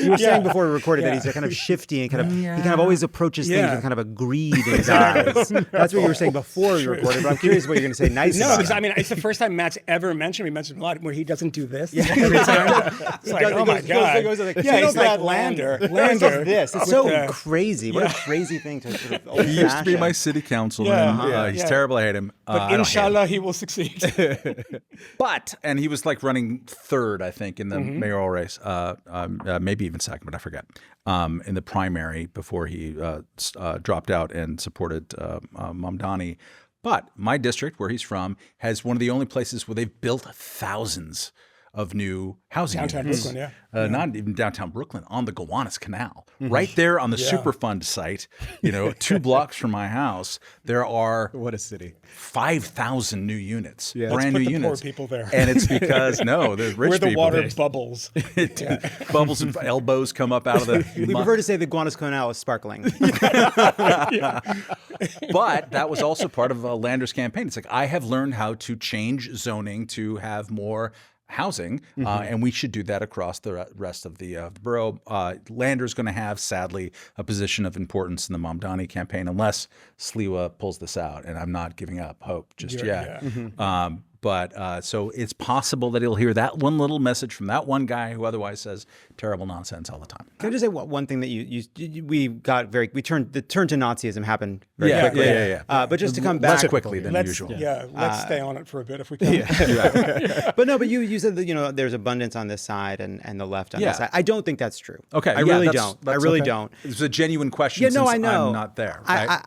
You were saying before we recorded that he's kind of shifty and he kind of always approaches things with kind of a greed in his eyes. That's what you were saying before we recorded. But I'm curious what you're going to say nice about. No, because I mean, it's the first time Matt's ever mentioned. We mentioned a lot where he doesn't do this. Every time. It's like, oh my god. He's like Lander. This. It's so crazy. What a crazy thing to sort of He used to be my city councilman. He's terrible. I hate him. But inshallah, he will succeed. And he was like running third, I think, in the mayoral race, maybe even second, but I forget, in the primary before he dropped out and supported Mamdani. But my district, where he's from, has one of the only places where they've built thousands of new housing downtown units. Brooklyn, not even downtown Brooklyn, on the Gowanus Canal, right there on the Superfund site. 2 blocks from my house, there are What a city. 5,000 new units, brand Let's new put the units. Poor people there, and it's because the rich where the people. water bubbles. Bubbles and elbows come up out of the. We prefer to say the Gowanus Canal is sparkling. But that was also part of Lander's campaign. It's like, I have learned how to change zoning to have more housing, and we should do that across the rest of the borough. Lander's going to have, sadly, a position of importance in the Mamdani campaign, unless Sliwa pulls this out, and I'm not giving up hope just yet. But so it's possible that he'll hear that one little message from that one guy who otherwise says terrible nonsense all the time. Can I just say one thing that we turned to Nazism happened very quickly. But just to come back less quickly than usual. Yeah, let's stay on it for a bit if we can. But you said that there's abundance on this side and the left on this side. I don't think that's true. Okay, I really don't. It's a genuine question. Yeah, no, I know. I'm not there. Right?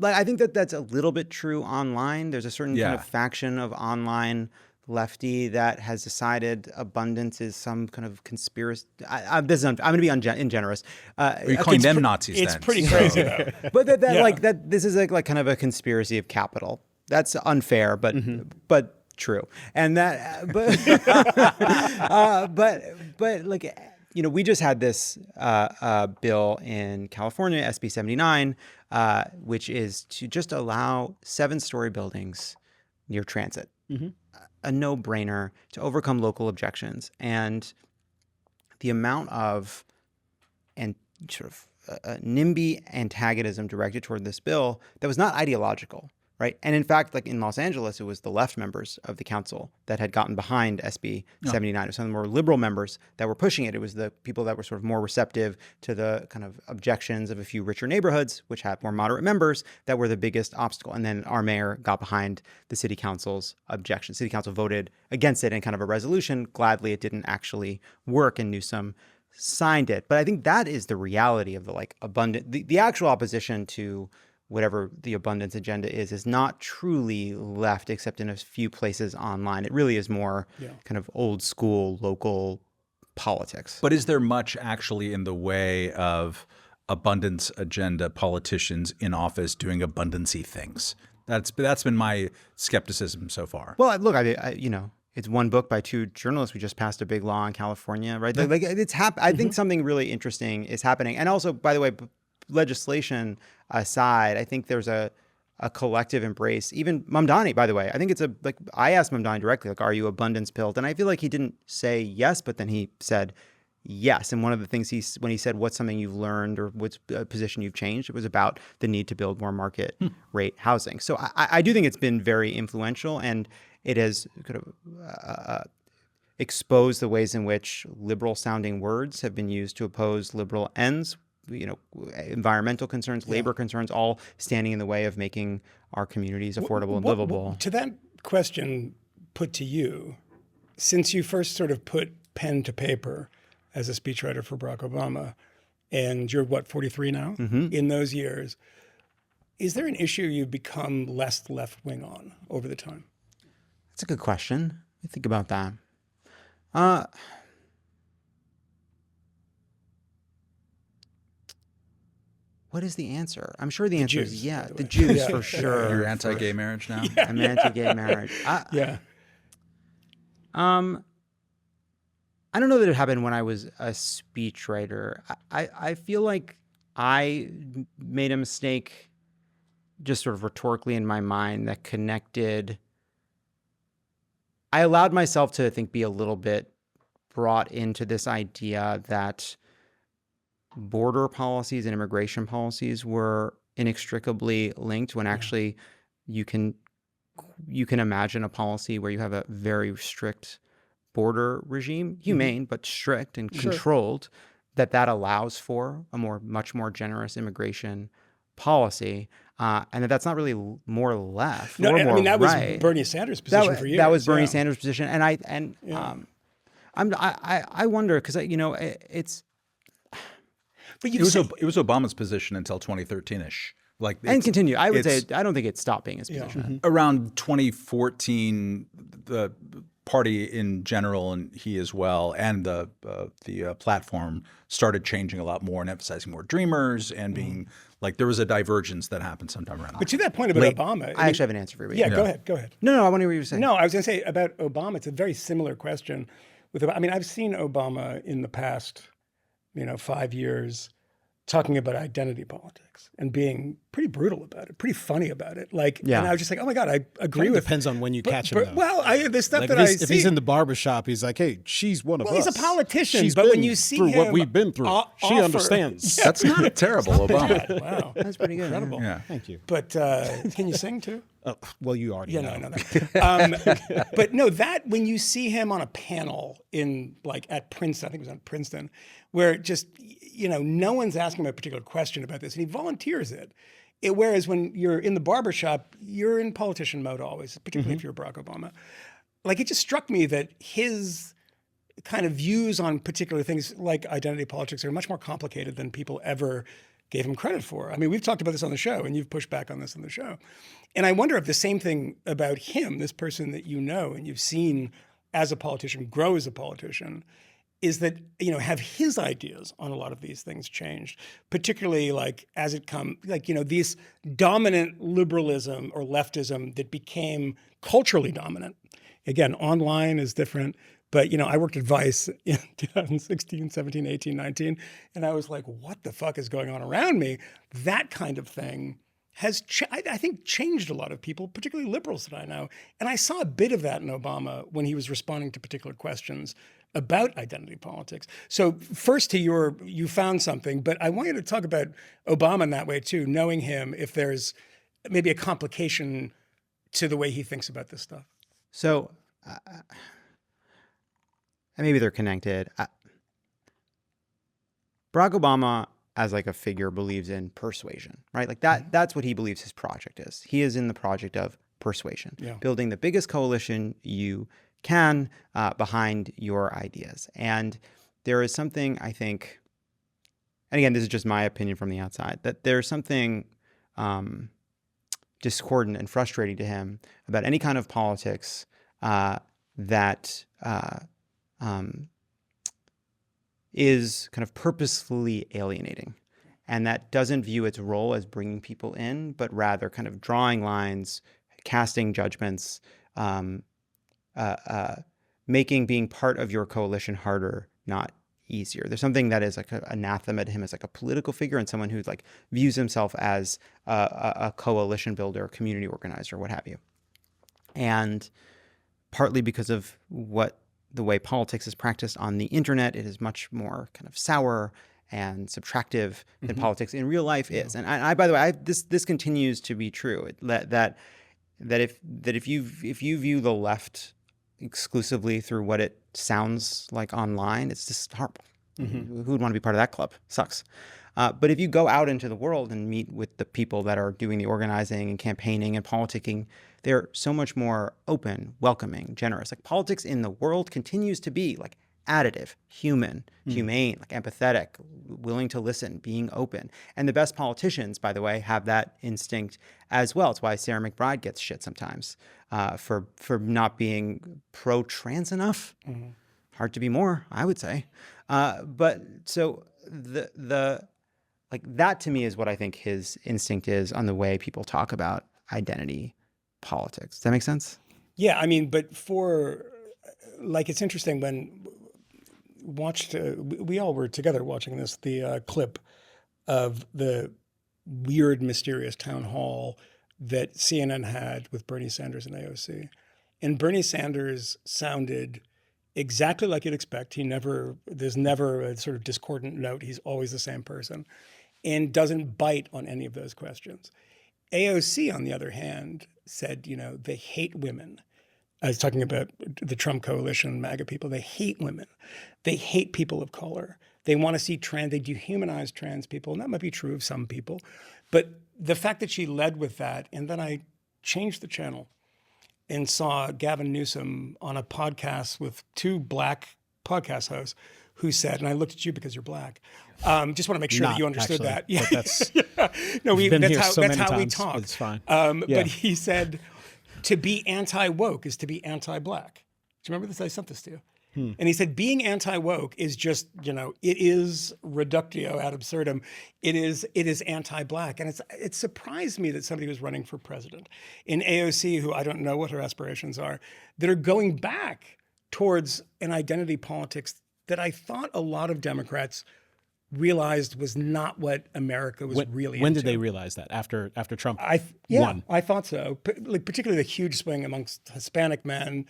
I think that's a little bit true online. There's a certain kind of faction of online lefty that has decided abundance is some kind of conspiracy. I'm going to be ingenerous. Are you calling them Nazis? It's then? pretty crazy though. But this is like kind of a conspiracy of capital. That's unfair, but true. And that but like we just had this bill in California, SB 79, which is to just allow 7-story buildings near transit. A no-brainer to overcome local objections. And the amount of sort of NIMBY antagonism directed toward this bill that was not ideological, right? And in fact, like in Los Angeles, it was the left members of the council that had gotten behind SB 79. It was some of the more liberal members that were pushing it. It was the people that were sort of more receptive to the kind of objections of a few richer neighborhoods, which had more moderate members, that were the biggest obstacle. And then our mayor got behind the city council's objection. City council voted against it in kind of a resolution. Gladly, it didn't actually work, and Newsom signed it. But I think that is the reality of the actual opposition to whatever the abundance agenda is not truly left, except in a few places online. It really is more kind of old school local politics. But is there much actually in the way of abundance agenda politicians in office doing abundancy things? That's been my skepticism so far. Well, look, it's one book by 2 journalists. We just passed a big law in California, right? Like it's I think something really interesting is happening. And also, by the way, legislation aside, I think there's a collective embrace. Even Mamdani, by the way, I think it's I asked Mamdani directly, are you abundance pilled? And I feel like he didn't say yes, but then he said yes. And one of the things when he said, what's something you've learned or what's a position you've changed, it was about the need to build more market rate housing. So I do think it's been very influential, and it has kind of exposed the ways in which liberal sounding words have been used to oppose liberal ends. Environmental concerns, labor concerns, all standing in the way of making our communities affordable and livable. To that question put to you, since you first sort of put pen to paper as a speechwriter for Barack Obama, and you're 43 now? In those years, is there an issue you've become less left-wing on over the time? That's a good question. Let me think about that. What is the answer? I'm sure the answer is the Jews for sure. You're anti-gay marriage now? I'm anti-gay marriage. I don't know that it happened when I was a speechwriter. I feel like I made a mistake just sort of rhetorically in my mind that connected. I allowed myself to, I think, be a little bit brought into this idea that border policies and immigration policies were inextricably linked, when actually you can imagine a policy where you have a very strict border regime, humane but strict and controlled, that allows for a much more generous immigration policy, and that's not really more left. No, or more that right. was Bernie Sanders' position for years. That was Bernie Sanders' position, and I wonder, because it's. But it was Obama's position until 2013-ish. And continue. I would say I don't think it stopped being his position. Around 2014, the party in general, and he as well, and the platform started changing a lot more and emphasizing more dreamers and being there was a divergence that happened sometime around. But to that point about Obama, I actually have an answer for you. Yeah, go ahead. No, I want to hear what you're saying. No, I was going to say about Obama. It's a very similar question. I've seen Obama in the past 5 years talking about identity politics. politics and being pretty brutal about it, pretty funny about it. And I was just like, oh my God, I agree with. Depends on when you catch him. Well, the stuff like that if he's in the barbershop, he's like, hey, she's one of us. Well, he's a politician, She's but when you see through him what we've been through, she understands. Yeah. That's not terrible, Obama. Wow, that's pretty good. Incredible. Yeah. Thank you. But can you sing too? Well, you already know. No, I know that. But no, that when you see him on a panel at Princeton, I think it was at Princeton, where just, no one's asking him a particular question about this, and he volunteers it. Whereas when you're in the barbershop, you're in politician mode always, particularly if you're Barack Obama. It just struck me that his kind of views on particular things like identity politics are much more complicated than people ever gave him credit for. I mean, we've talked about this on the show, and you've pushed back on this on the show. And I wonder if the same thing about him, this person that you know and you've seen as a politician grow as a politician, is that, have his ideas on a lot of these things changed, particularly as it this dominant liberalism or leftism that became culturally dominant. Again, online is different. But, I worked at Vice in 2016, 17, 18, 19, and I was like, what the fuck is going on around me? That kind of thing has, I think, changed a lot of people, particularly liberals that I know. And I saw a bit of that in Obama when he was responding to particular questions about identity politics. So first you found something, but I want you to talk about Obama in that way too, knowing him, if there's maybe a complication to the way he thinks about this stuff. So... and maybe they're connected. Barack Obama, as a figure, believes in persuasion, right? That's what he believes his project is. He is in the project of persuasion, building the biggest coalition you can behind your ideas. And there is something, I think, and again, this is just my opinion from the outside, that there's something discordant and frustrating to him about any kind of politics that is kind of purposefully alienating, and that doesn't view its role as bringing people in, but rather kind of drawing lines, casting judgments, making being part of your coalition harder, not easier. There's something that is an anathema to him as a political figure and someone who views himself as a coalition builder, community organizer, what have you. And partly because of the way politics is practiced on the internet, it is much more kind of sour and subtractive than politics in real life is. And I by the way, this continues to be true. That if you view the left exclusively through what it sounds like online, it's just horrible. Who would want to be part of that club? Sucks. But if you go out into the world and meet with the people that are doing the organizing and campaigning and politicking, they're so much more open, welcoming, generous. Politics in the world continues to be additive, humane, empathetic, willing to listen, being open. And the best politicians, by the way, have that instinct as well. It's why Sarah McBride gets shit sometimes for not being pro-trans enough. Hard to be more, I would say. But so that to me is what I think his instinct is on the way people talk about identity politics. Does that make sense? Yeah, I mean, but it's interesting when we all were together watching the clip of the weird, mysterious town hall that CNN had with Bernie Sanders and AOC. And Bernie Sanders sounded exactly like you'd expect. There's never a sort of discordant note. He's always the same person and doesn't bite on any of those questions. AOC, on the other hand, said, they hate women. I was talking about the Trump coalition, MAGA people. They hate women. They hate people of color. They want to see they dehumanize trans people. And that might be true of some people. But the fact that she led with that, and then I changed the channel and saw Gavin Newsom on a podcast with two black podcast hosts who said, and I looked at you because you're black. Just want to make sure that you understood that. Yeah. That's, no, that's how we times, talk. It's fine. But he said, to be anti-woke is to be anti-black. Do you remember this? I sent this to you. And he said, being anti-woke is just, it is reductio ad absurdum. It is anti-black. And it surprised me that somebody who's running for president in AOC, who I don't know what her aspirations are, that are going back towards an identity politics that I thought a lot of Democrats realized was not what America was really When into. did they realize that? After Trump Yeah, won? I thought so. Particularly the huge swing amongst Hispanic men,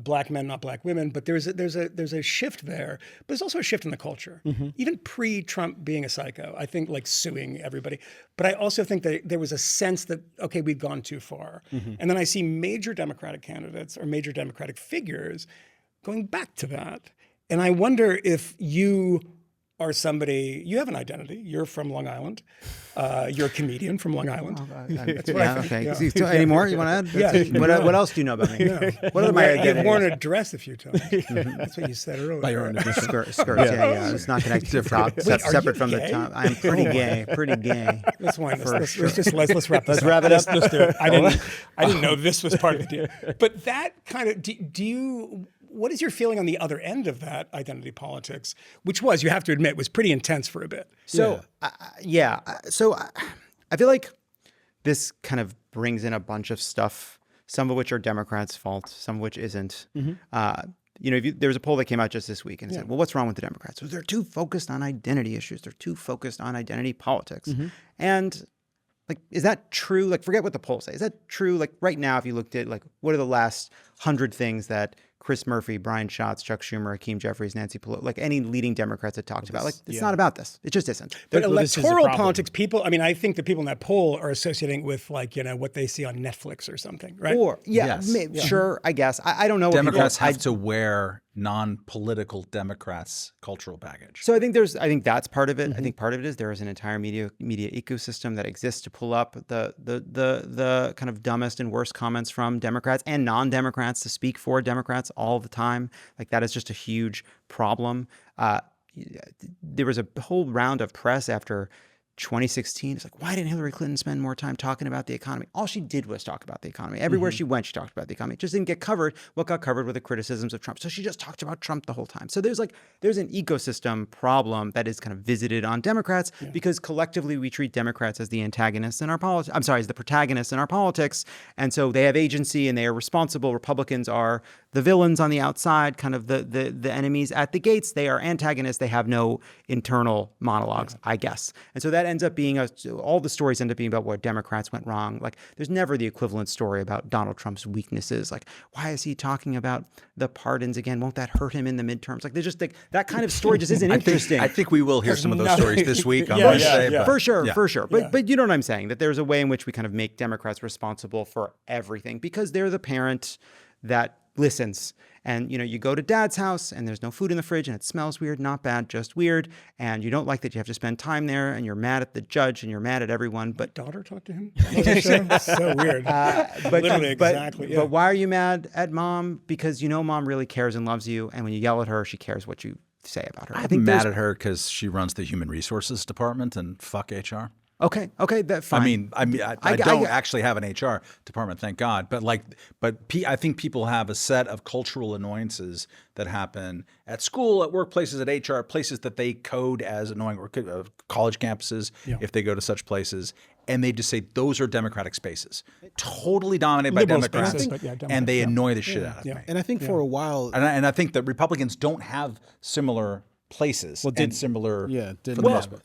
black men, not black women. But there's a shift there. But there's also a shift in the culture. Even pre-Trump being a psycho, I think, like suing everybody. But I also think that there was a sense that, okay, we've gone too far. And then I see major Democratic candidates or major Democratic figures going back to that. And I wonder if you are somebody, you have an identity. You're from Long Island. You're a comedian from Long Island. That's what I think. Okay. Yeah. Any more you want to add? Yeah. What else do you know about me? What are my identities? You've worn a dress a few times. That's what you said earlier. By your own admission. Skirts, yeah. It's not connected to the top. Wait, separate from the top. I'm pretty gay. Pretty gay. Let's wind this. Let's wrap this Let's wrap it up. Let's do it. I didn't know this was part of the deal. But that kind of, do you, what is your feeling on the other end of that identity politics, which was, you have to admit, was pretty intense for a bit? So, I feel like this kind of brings in a bunch of stuff, some of which are Democrats' fault, some of which isn't. There was a poll that came out just this week and said, well, what's wrong with the Democrats? Well, they're too focused on identity issues. They're too focused on identity politics. And like, is that true? Like, forget what the polls say. Is that true? Like right now, if you looked at like, what are the last 100 things that Chris Murphy, Brian Schatz, Chuck Schumer, Hakeem Jeffries, Nancy Pelosi, like any leading Democrats have talked about. Like, it's not about this. It just isn't. But electoral politics, people, I mean, I think the people in that poll are associating with like, what they see on Netflix or something, right? Or, sure, I guess. I don't know. Democrats have to wear non-political Democrats' cultural baggage. So I think that's part of it. I think part of it is there is an entire media ecosystem that exists to pull up the kind of dumbest and worst comments from Democrats and non-Democrats to speak for Democrats all the time. Like that is just a huge problem. There was a whole round of press after 2016. It's like, why didn't Hillary Clinton spend more time talking about the economy? All she did was talk about the economy. Everywhere she went, she talked about the economy. It just didn't get covered. What got covered were the criticisms of Trump. So she just talked about Trump the whole time. So there's an ecosystem problem that is kind of visited on Democrats because collectively we treat Democrats as the antagonists in our politics. I'm sorry, as the protagonists in our politics. And so they have agency and they are responsible. Republicans are the villains on the outside, kind of the enemies at the gates. They are antagonists. They have no internal monologues, I guess. And so that ends up being all the stories end up being about what Democrats went wrong. Like there's never the equivalent story about Donald Trump's weaknesses. Like, why is he talking about the pardons again? Won't that hurt him in the midterms? Like there's just like that kind of story just isn't interesting. I think we will hear some of those stories this week on Wednesday. For sure. But you know what I'm saying? That there's a way in which we kind of make Democrats responsible for everything because they're the parent that listens. And, you go to dad's house and there's no food in the fridge and it smells weird, not bad, just weird. And you don't like that you have to spend time there and you're mad at the judge and you're mad at everyone. But daughter talked to him? That's so weird. But why are you mad at mom? Because mom really cares and loves you. And when you yell at her, she cares what you say about her. I'm mad at her because she runs the human resources department and fuck HR. Okay, that's fine. I don't actually have an HR department, thank God. But I think people have a set of cultural annoyances that happen at school, at workplaces, at HR, places that they code as annoying, or college campuses if they go to such places. And they just say those are Democratic spaces, totally dominated by Democrats, and they annoy the shit out of me. And I think for a while, and I think that Republicans don't have similar places and similar. For the most part.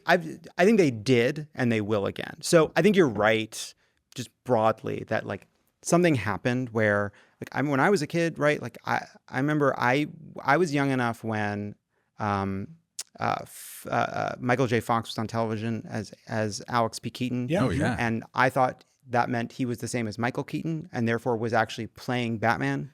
I think they did, and they will again. So I think you're right, just broadly, that like something happened where like when I was a kid, right? Like I remember I was young enough when Michael J. Fox was on television as Alex P. Keaton. And I thought that meant he was the same as Michael Keaton and therefore was actually playing Batman.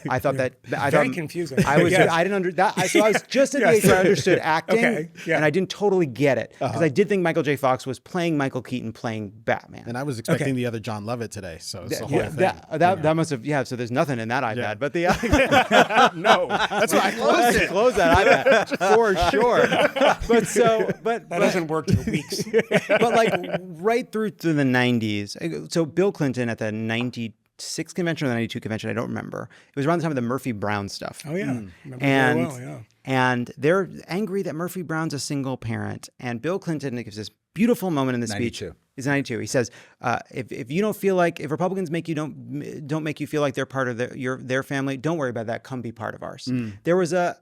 I thought that very confusing. I didn't understand that. So I was just at the age where I understood acting, and I didn't totally get it because I did think Michael J. Fox was playing Michael Keaton playing Batman. And I was expecting the other Jon Lovett today, so it's the whole thing. That must have. So there's nothing in that iPad, but the no, that's why I closed it. Close that iPad for sure. But that doesn't work for weeks. But like right through to the 90s. So Bill Clinton at the 96 convention or the 92 convention, I don't remember. It was around the time of the Murphy Brown stuff. Oh, yeah. And they're angry that Murphy Brown's a single parent. And Bill Clinton gives this beautiful moment in the speech. It's 92. He says, if you don't feel like, if Republicans don't make you feel like they're part of their family, don't worry about that. Come be part of ours. There was a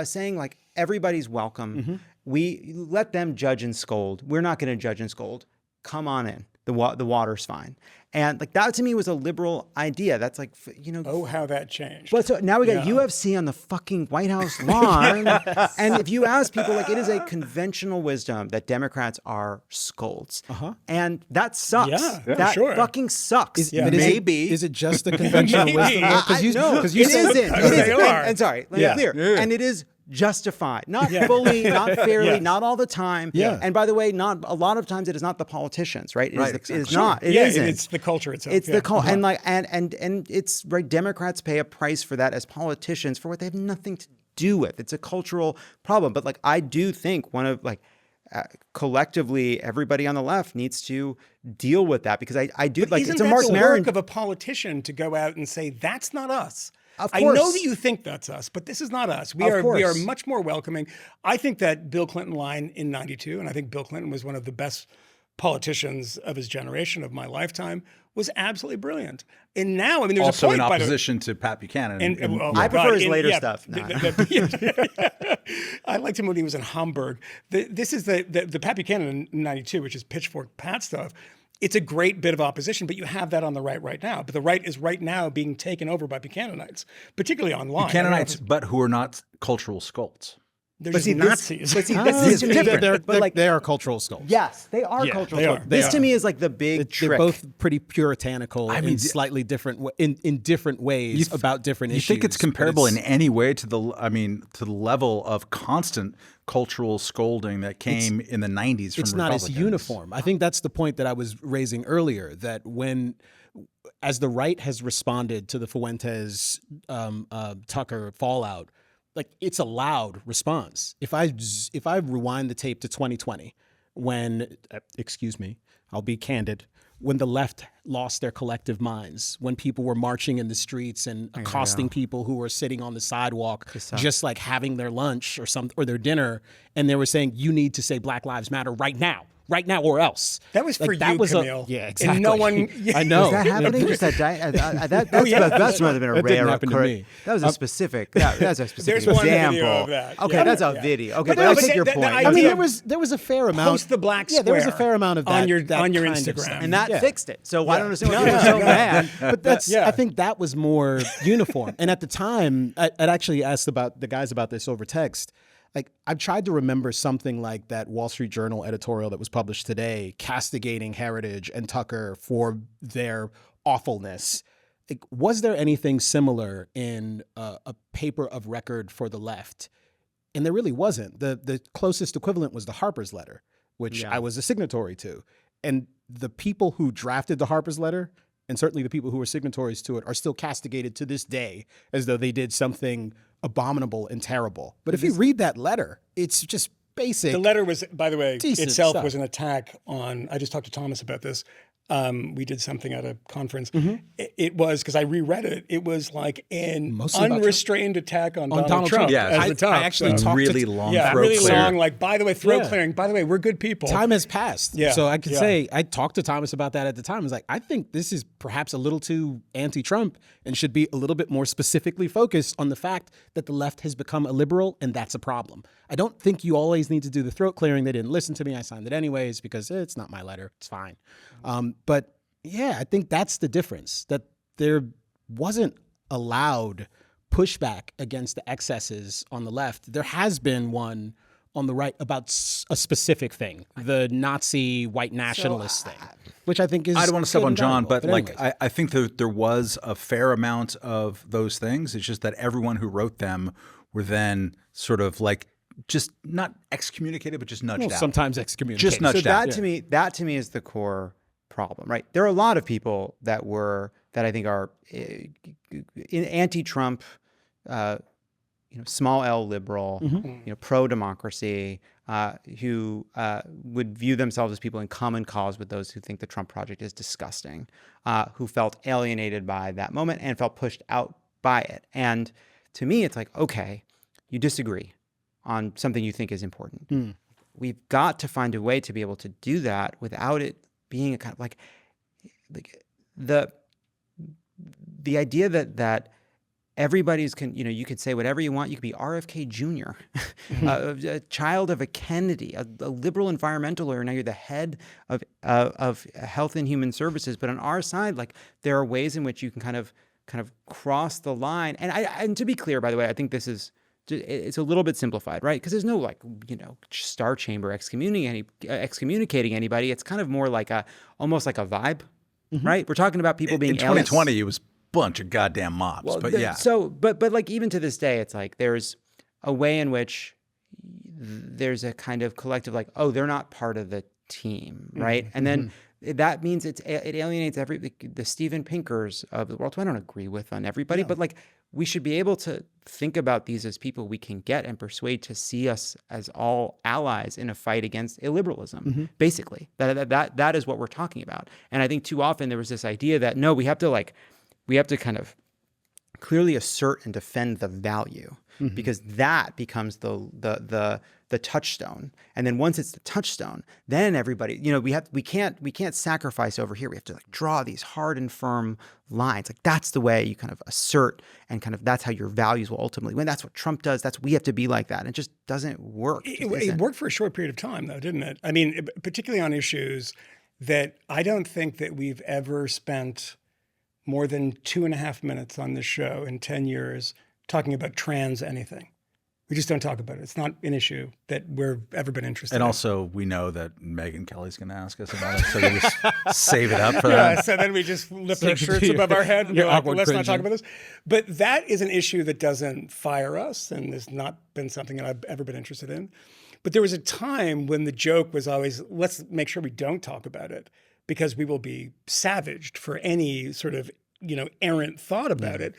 saying like, everybody's welcome. we let them judge and scold. We're not going to judge and scold. Come on in. The water's fine. And like that to me was a liberal idea. That's like, Oh, how that changed. But so now we got UFC on the fucking White House lawn. And if you ask people, like, it is a conventional wisdom that Democrats are scolds. And that sucks. Yeah, that fucking sucks. Maybe. Is it just a conventional wisdom? Because you said it isn't. And sorry, let me be clear. And it is justified, not fully, not fairly, not all the time. And by the way, not a lot of times it is not the politicians, right? It is not. It isn't. It's the culture itself. It's the culture, and it's right. Democrats pay a price for that as politicians for what they have nothing to do with. It's a cultural problem. But like, I do think collectively, everybody on the left needs to deal with that, because I do like it's a Mark Maron work of a politician to go out and say that's not us. Of I course. know that you think that's us, but this is not us. We are much more welcoming. I think that Bill Clinton line in '92, and I think Bill Clinton was one of the best politicians of his generation, of my lifetime, was absolutely brilliant. And now, I mean, there's also a point, in opposition to Pat Buchanan. I prefer his later stuff. I liked him when he was in Hamburg. This is the Pat Buchanan in '92, which is Pitchfork Pat stuff. It's a great bit of opposition, but you have that on the right now. But the right is right now being taken over by Buchananites, particularly online. Buchananites, but who are not cultural sculpts. They're just Nazis. But see, this is different. They are cultural sculpts. Yes, they are cultural sculpts. This to me is like the big trick. They're both pretty puritanical in slightly different in different ways about different issues. You think it's comparable in any way to the level of constant cultural scolding that came in the 90s from Republicans? It's not as uniform. I think that's the point that I was raising earlier, that as the right has responded to the Fuentes Tucker fallout, like, it's a loud response. If I rewind the tape to 2020, when, excuse me, I'll be candid, when the left lost their collective minds, when people were marching in the streets and accosting people who were sitting on the sidewalk, just like having their lunch or their dinner, and they were saying, you need to say Black Lives Matter right now or else. That was for you, Kmele. Yeah, exactly. And no one. I know. Was that happening? Just that that might have been a rare occurrence. That was a specific. That's a specific There's one example. video of that. Okay, that's a video. Okay, But I take your point. I mean, there was a fair amount. Post the black square. Yeah, there was a fair amount of that on your kind Instagram, and that fixed it. So I don't understand why people are so mad. But I think that was more uniform. And at the time, I'd actually asked about the guys about this over text. Like, I've tried to remember something like that Wall Street Journal editorial that was published today, castigating Heritage and Tucker for their awfulness. Like, was there anything similar in a paper of record for the left? And there really wasn't. The closest equivalent was the Harper's letter, which I was a signatory to. And the people who drafted the Harper's letter, and certainly the people who were signatories to it, are still castigated to this day as though they did something abominable and terrible. But if you read that letter, it's just basic. The letter was, by the way, itself stuff. was an attack on, I just talked to Thomas about this. We did something at a conference. It was, because I reread it, it was like an unrestrained attack on Donald Trump. Yeah, as the top. I actually talked really long throat really clear. long, like, by the way, throat clearing. By the way, we're good people. Time has passed. Yeah. So I could say, I talked to Thomas about that at the time. I was like, I think this is perhaps a little too anti-Trump and should be a little bit more specifically focused on the fact that the left has become a liberal, and that's a problem. I don't think you always need to do the throat clearing. They didn't listen to me. I signed it anyways because it's not my letter. It's fine. But yeah, I think that's the difference, that there wasn't a loud pushback against the excesses on the left. There has been one on the right about a specific thing, the Nazi white nationalist thing, which I think is. I don't want to step on John, but anyways. I think that there was a fair amount of those things. It's just that everyone who wrote them were then sort of like just not excommunicated, but just nudged out. Sometimes excommunicated. Just nudged out. That to me is the core problem, right? There are a lot of people that I think are anti-Trump, small L liberal, pro-democracy, who would view themselves as people in common cause with those who think the Trump project is disgusting, who felt alienated by that moment and felt pushed out by it. And to me, it's like, okay, you disagree on something you think is important. We've got to find a way to be able to do that without it being a kind of like the idea that everybody's you could say whatever you want. You could be RFK Jr., a child of a Kennedy, a liberal environmental lawyer. Now you're the head of Health and Human Services. But on our side, like, there are ways in which you can kind of cross the line. And to be clear, by the way, I think it's a little bit simplified, right? Because there's no star chamber excommunicating anybody. It's kind of more like almost like a vibe, right? We're talking about people being in 2020. It was bunch of goddamn mobs, well, but but like even to this day, it's like there's a way in which there's a kind of collective like, oh, they're not part of the team, right? And then that means it alienates the Steven Pinkers of the world, who I don't agree with on everybody, but like we should be able to think about these as people we can get and persuade to see us as all allies in a fight against illiberalism. Basically, that is what we're talking about. And I think too often there was this idea that no, we have to kind of clearly assert and defend the value, because that becomes the touchstone. And then once it's the touchstone, then everybody, we can't sacrifice over here. We have to like draw these hard and firm lines. Like that's the way you kind of assert, and kind of that's how your values will ultimately win. That's what Trump does. We have to be like that. And it just doesn't work. It worked for a short period of time though, didn't it? I mean, particularly on issues that I don't think that we've ever spent more than 2.5 minutes on this show in 10 years talking about trans anything. We just don't talk about it. It's not an issue that we're ever been interested in. And also, we know that Megyn Kelly's going to ask us about it, so we just save it up for that. Yeah, so then we just lift our shirts above our head and be like, well, let's not talk about this. But that is an issue that doesn't fire us and has not been something that I've ever been interested in. But there was a time when the joke was always, let's make sure we don't talk about it, because we will be savaged for any sort of, errant thought about it.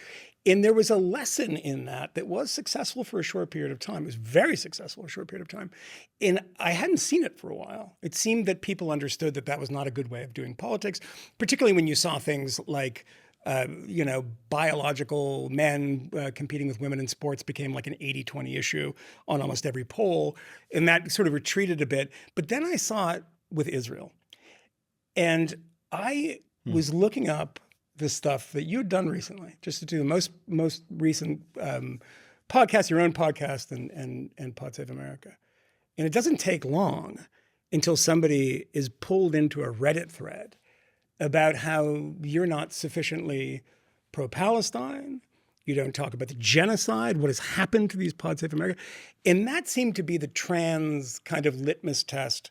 And there was a lesson in that was successful for a short period of time. It was very successful for a short period of time. And I hadn't seen it for a while. It seemed that people understood that was not a good way of doing politics, particularly when you saw things like, biological men competing with women in sports became like an 80-20 issue on almost every poll. And that sort of retreated a bit. But then I saw it with Israel. And I was looking up the stuff that you'd done recently, just to do the most recent podcast, your own podcast, and Pod Save America. And it doesn't take long until somebody is pulled into a Reddit thread about how you're not sufficiently pro-Palestine. You don't talk about the genocide, what has happened to these Pod Save America. And that seemed to be the trans kind of litmus test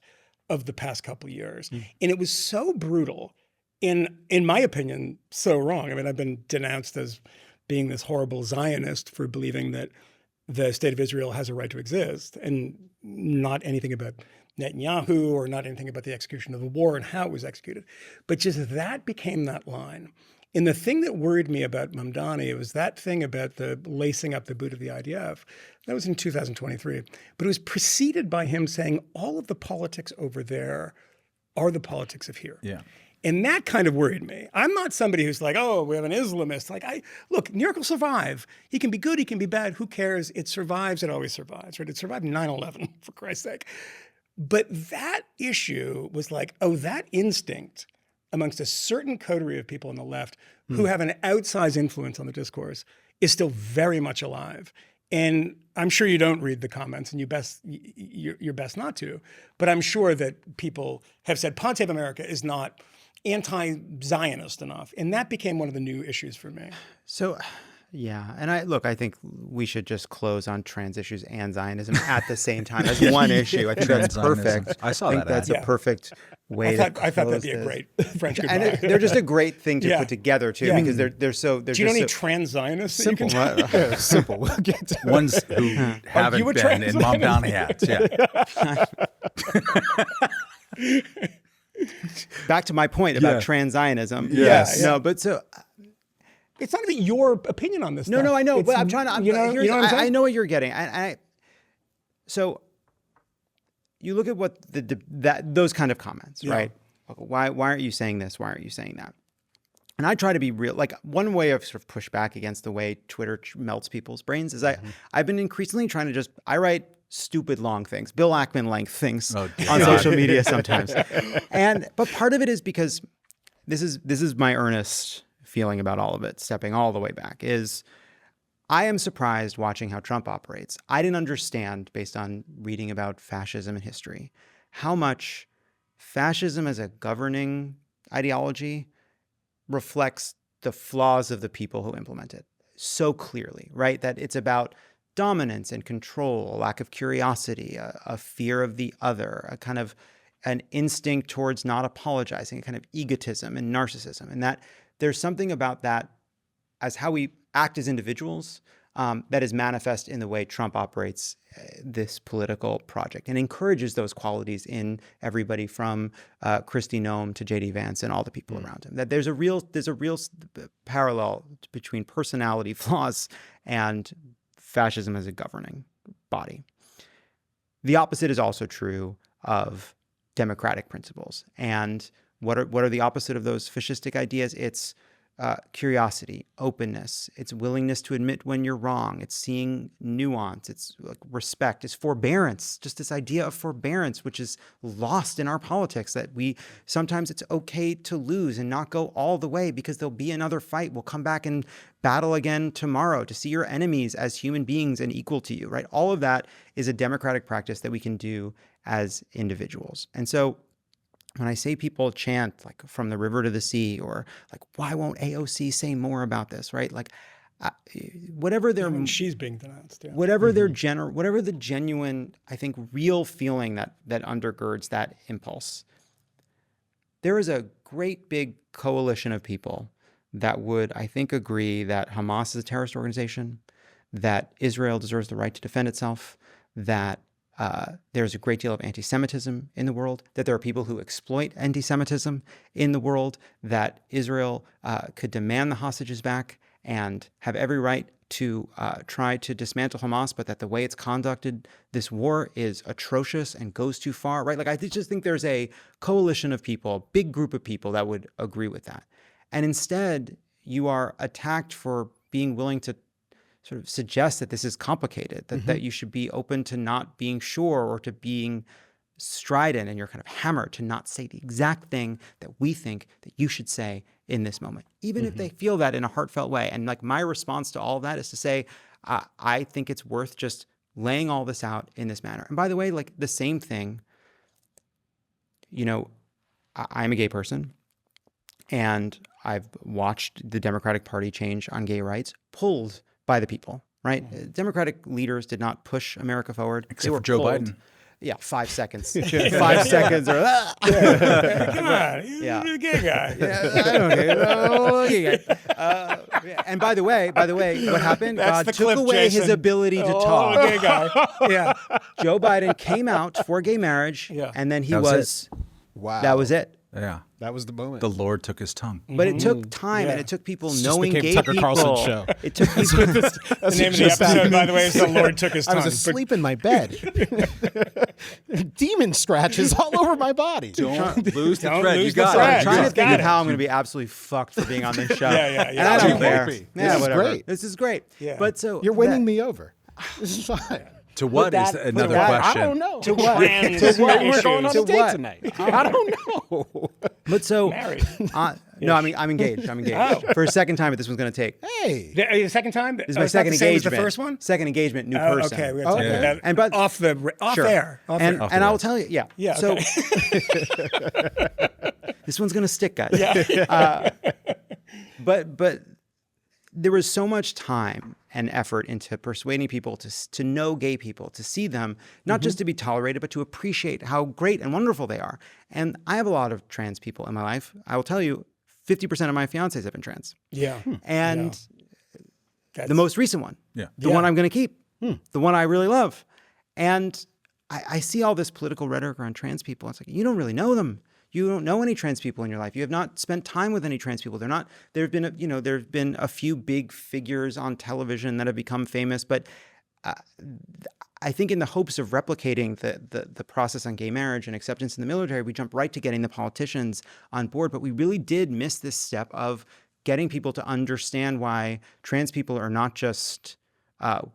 of the past couple of years. And it was so brutal. In my opinion, so wrong. I mean, I've been denounced as being this horrible Zionist for believing that the state of Israel has a right to exist, and not anything about Netanyahu or not anything about the execution of the war and how it was executed. But just that became that line. And the thing that worried me about Mamdani was that thing about the lacing up the boot of the IDF. That was in 2023. But it was preceded by him saying all of the politics over there are the politics of here. Yeah. And that kind of worried me. I'm not somebody who's like, oh, we have an Islamist. Look, New York will survive. He can be good, he can be bad. Who cares? It survives, it always survives, right? It survived 9/11, for Christ's sake. But that issue was like, oh, that instinct amongst a certain coterie of people on the left who have an outsized influence on the discourse is still very much alive. And I'm sure you don't read the comments, and you're best not to. But I'm sure that people have said Pod Save America is not anti-Zionist enough. And that became one of the new issues for me. So, yeah. And I think we should just close on trans issues and Zionism at the same time as one issue. I think that's perfect. I saw that. That's a perfect way I thought that'd be a great French goodbye. And they're just a great thing to put together, too, because they're so... Do you know any trans Zionists? Simple. Simple. We'll get to ones who haven't been in Mamdani hats. Yeah. Back to my point about trans Zionism. Yes. No, but so... It's not even your opinion on this stuff. No, I know. It's, but I'm trying to... I know what you're getting. So you look at what those kind of comments, right? Why aren't you saying this? Why aren't you saying that? And I try to be real. Like, one way of sort of push back against the way Twitter melts people's brains is I've been increasingly trying to I write stupid long things, Bill Ackman length things on social media sometimes. But part of it is because this is my earnest feeling about all of it, stepping all the way back, is I am surprised watching how Trump operates. I didn't understand, based on reading about fascism in history, how much fascism as a governing ideology reflects the flaws of the people who implement it so clearly, right? That it's about dominance and control, a lack of curiosity, a fear of the other, a kind of an instinct towards not apologizing, a kind of egotism and narcissism. And that there's something about that as how we act as individuals that is manifest in the way Trump operates this political project and encourages those qualities in everybody from Kristi Noem to J.D. Vance and all the people around him. That there's a real parallel between personality flaws and fascism as a governing body. The opposite is also true of democratic principles. And what are the opposite of those fascistic ideas? It's curiosity, openness, it's willingness to admit when you're wrong, it's seeing nuance, it's like respect, it's forbearance, just this idea of forbearance, which is lost in our politics, that we sometimes it's okay to lose and not go all the way because there'll be another fight. We'll come back and battle again tomorrow, to see your enemies as human beings and equal to you, right? All of that is a democratic practice that we can do as individuals. And so when I say people chant like from the river to the sea, or like, why won't AOC say more about this, right? Like, whatever their she's being denounced, yeah. Whatever their whatever the genuine, I think, real feeling that undergirds that impulse, there is a great big coalition of people that would, I think, agree that Hamas is a terrorist organization, that Israel deserves the right to defend itself, that there's a great deal of anti-Semitism in the world, that there are people who exploit anti-Semitism in the world, that Israel could demand the hostages back and have every right to try to dismantle Hamas, but that the way it's conducted this war is atrocious and goes too far, right? Like, I just think there's a coalition of people, a big group of people that would agree with that. And instead, you are attacked for being willing to sort of suggest that this is complicated, that you should be open to not being sure or to being strident, and you're kind of hammered to not say the exact thing that we think that you should say in this moment, even if they feel that in a heartfelt way. And like, my response to all of that is to say, I think it's worth just laying all this out in this manner. And by the way, like, the same thing, you know, I'm a gay person, and I've watched the Democratic Party change on gay rights, pulled by the people, right? Democratic leaders did not push America forward. Except for Joe Biden. Yeah, 5 seconds. 5 seconds. Or, Come on, he's a gay guy. Gay guy. And by the way, what happened? God took away his ability to talk. Gay guy. Yeah. Joe Biden came out for gay marriage, and then he was. Wow. That was it. Yeah. That was the moment. The Lord took his tongue. But it took time, and it took people knowing became gay Tucker people. Carlson's show. It took people. The name of the episode, by the way, is The Lord Took His Tongue. I was asleep in my bed. Demon scratches all over my body. Don't lose the Don't thread. lose You the got thread. it. Trying to Just think got of it. how I'm going to be absolutely fucked for being on this show. Yeah. And I don't care. This Yeah, is whatever. great. This is great. Yeah. But so You're winning me over. This is fine. To what is that- another that- question? I don't know. To what? Trans To what? We're going on To a date what? tonight. I don't know. But so Married. no, I'm engaged. I'm engaged Oh. for a second time. But this one's going to take. Hey. The second time? This is my second It's not the same engagement. as the first one? Second engagement, new Oh, person. okay, we got to talk about that. And but off sure. air. Off and air. and I will tell you, yeah. Yeah, So this one's gonna stick, guys. Yeah. But there was so much time and effort into persuading people to know gay people, to see them, not just to be tolerated, but to appreciate how great and wonderful they are. And I have a lot of trans people in my life. I will tell you, 50% of my fiancés have been trans. Yeah. And That's- the most recent one, Yeah. the one I'm going to keep, the one I really love. And I see all this political rhetoric around trans people. It's like, you don't really know them. You don't know any trans people in your life. You have not spent time with any trans people. There have been a few big figures on television that have become famous, but I think in the hopes of replicating the process on gay marriage and acceptance in the military, we jump right to getting the politicians on board. But we really did miss this step of getting people to understand why trans people are not just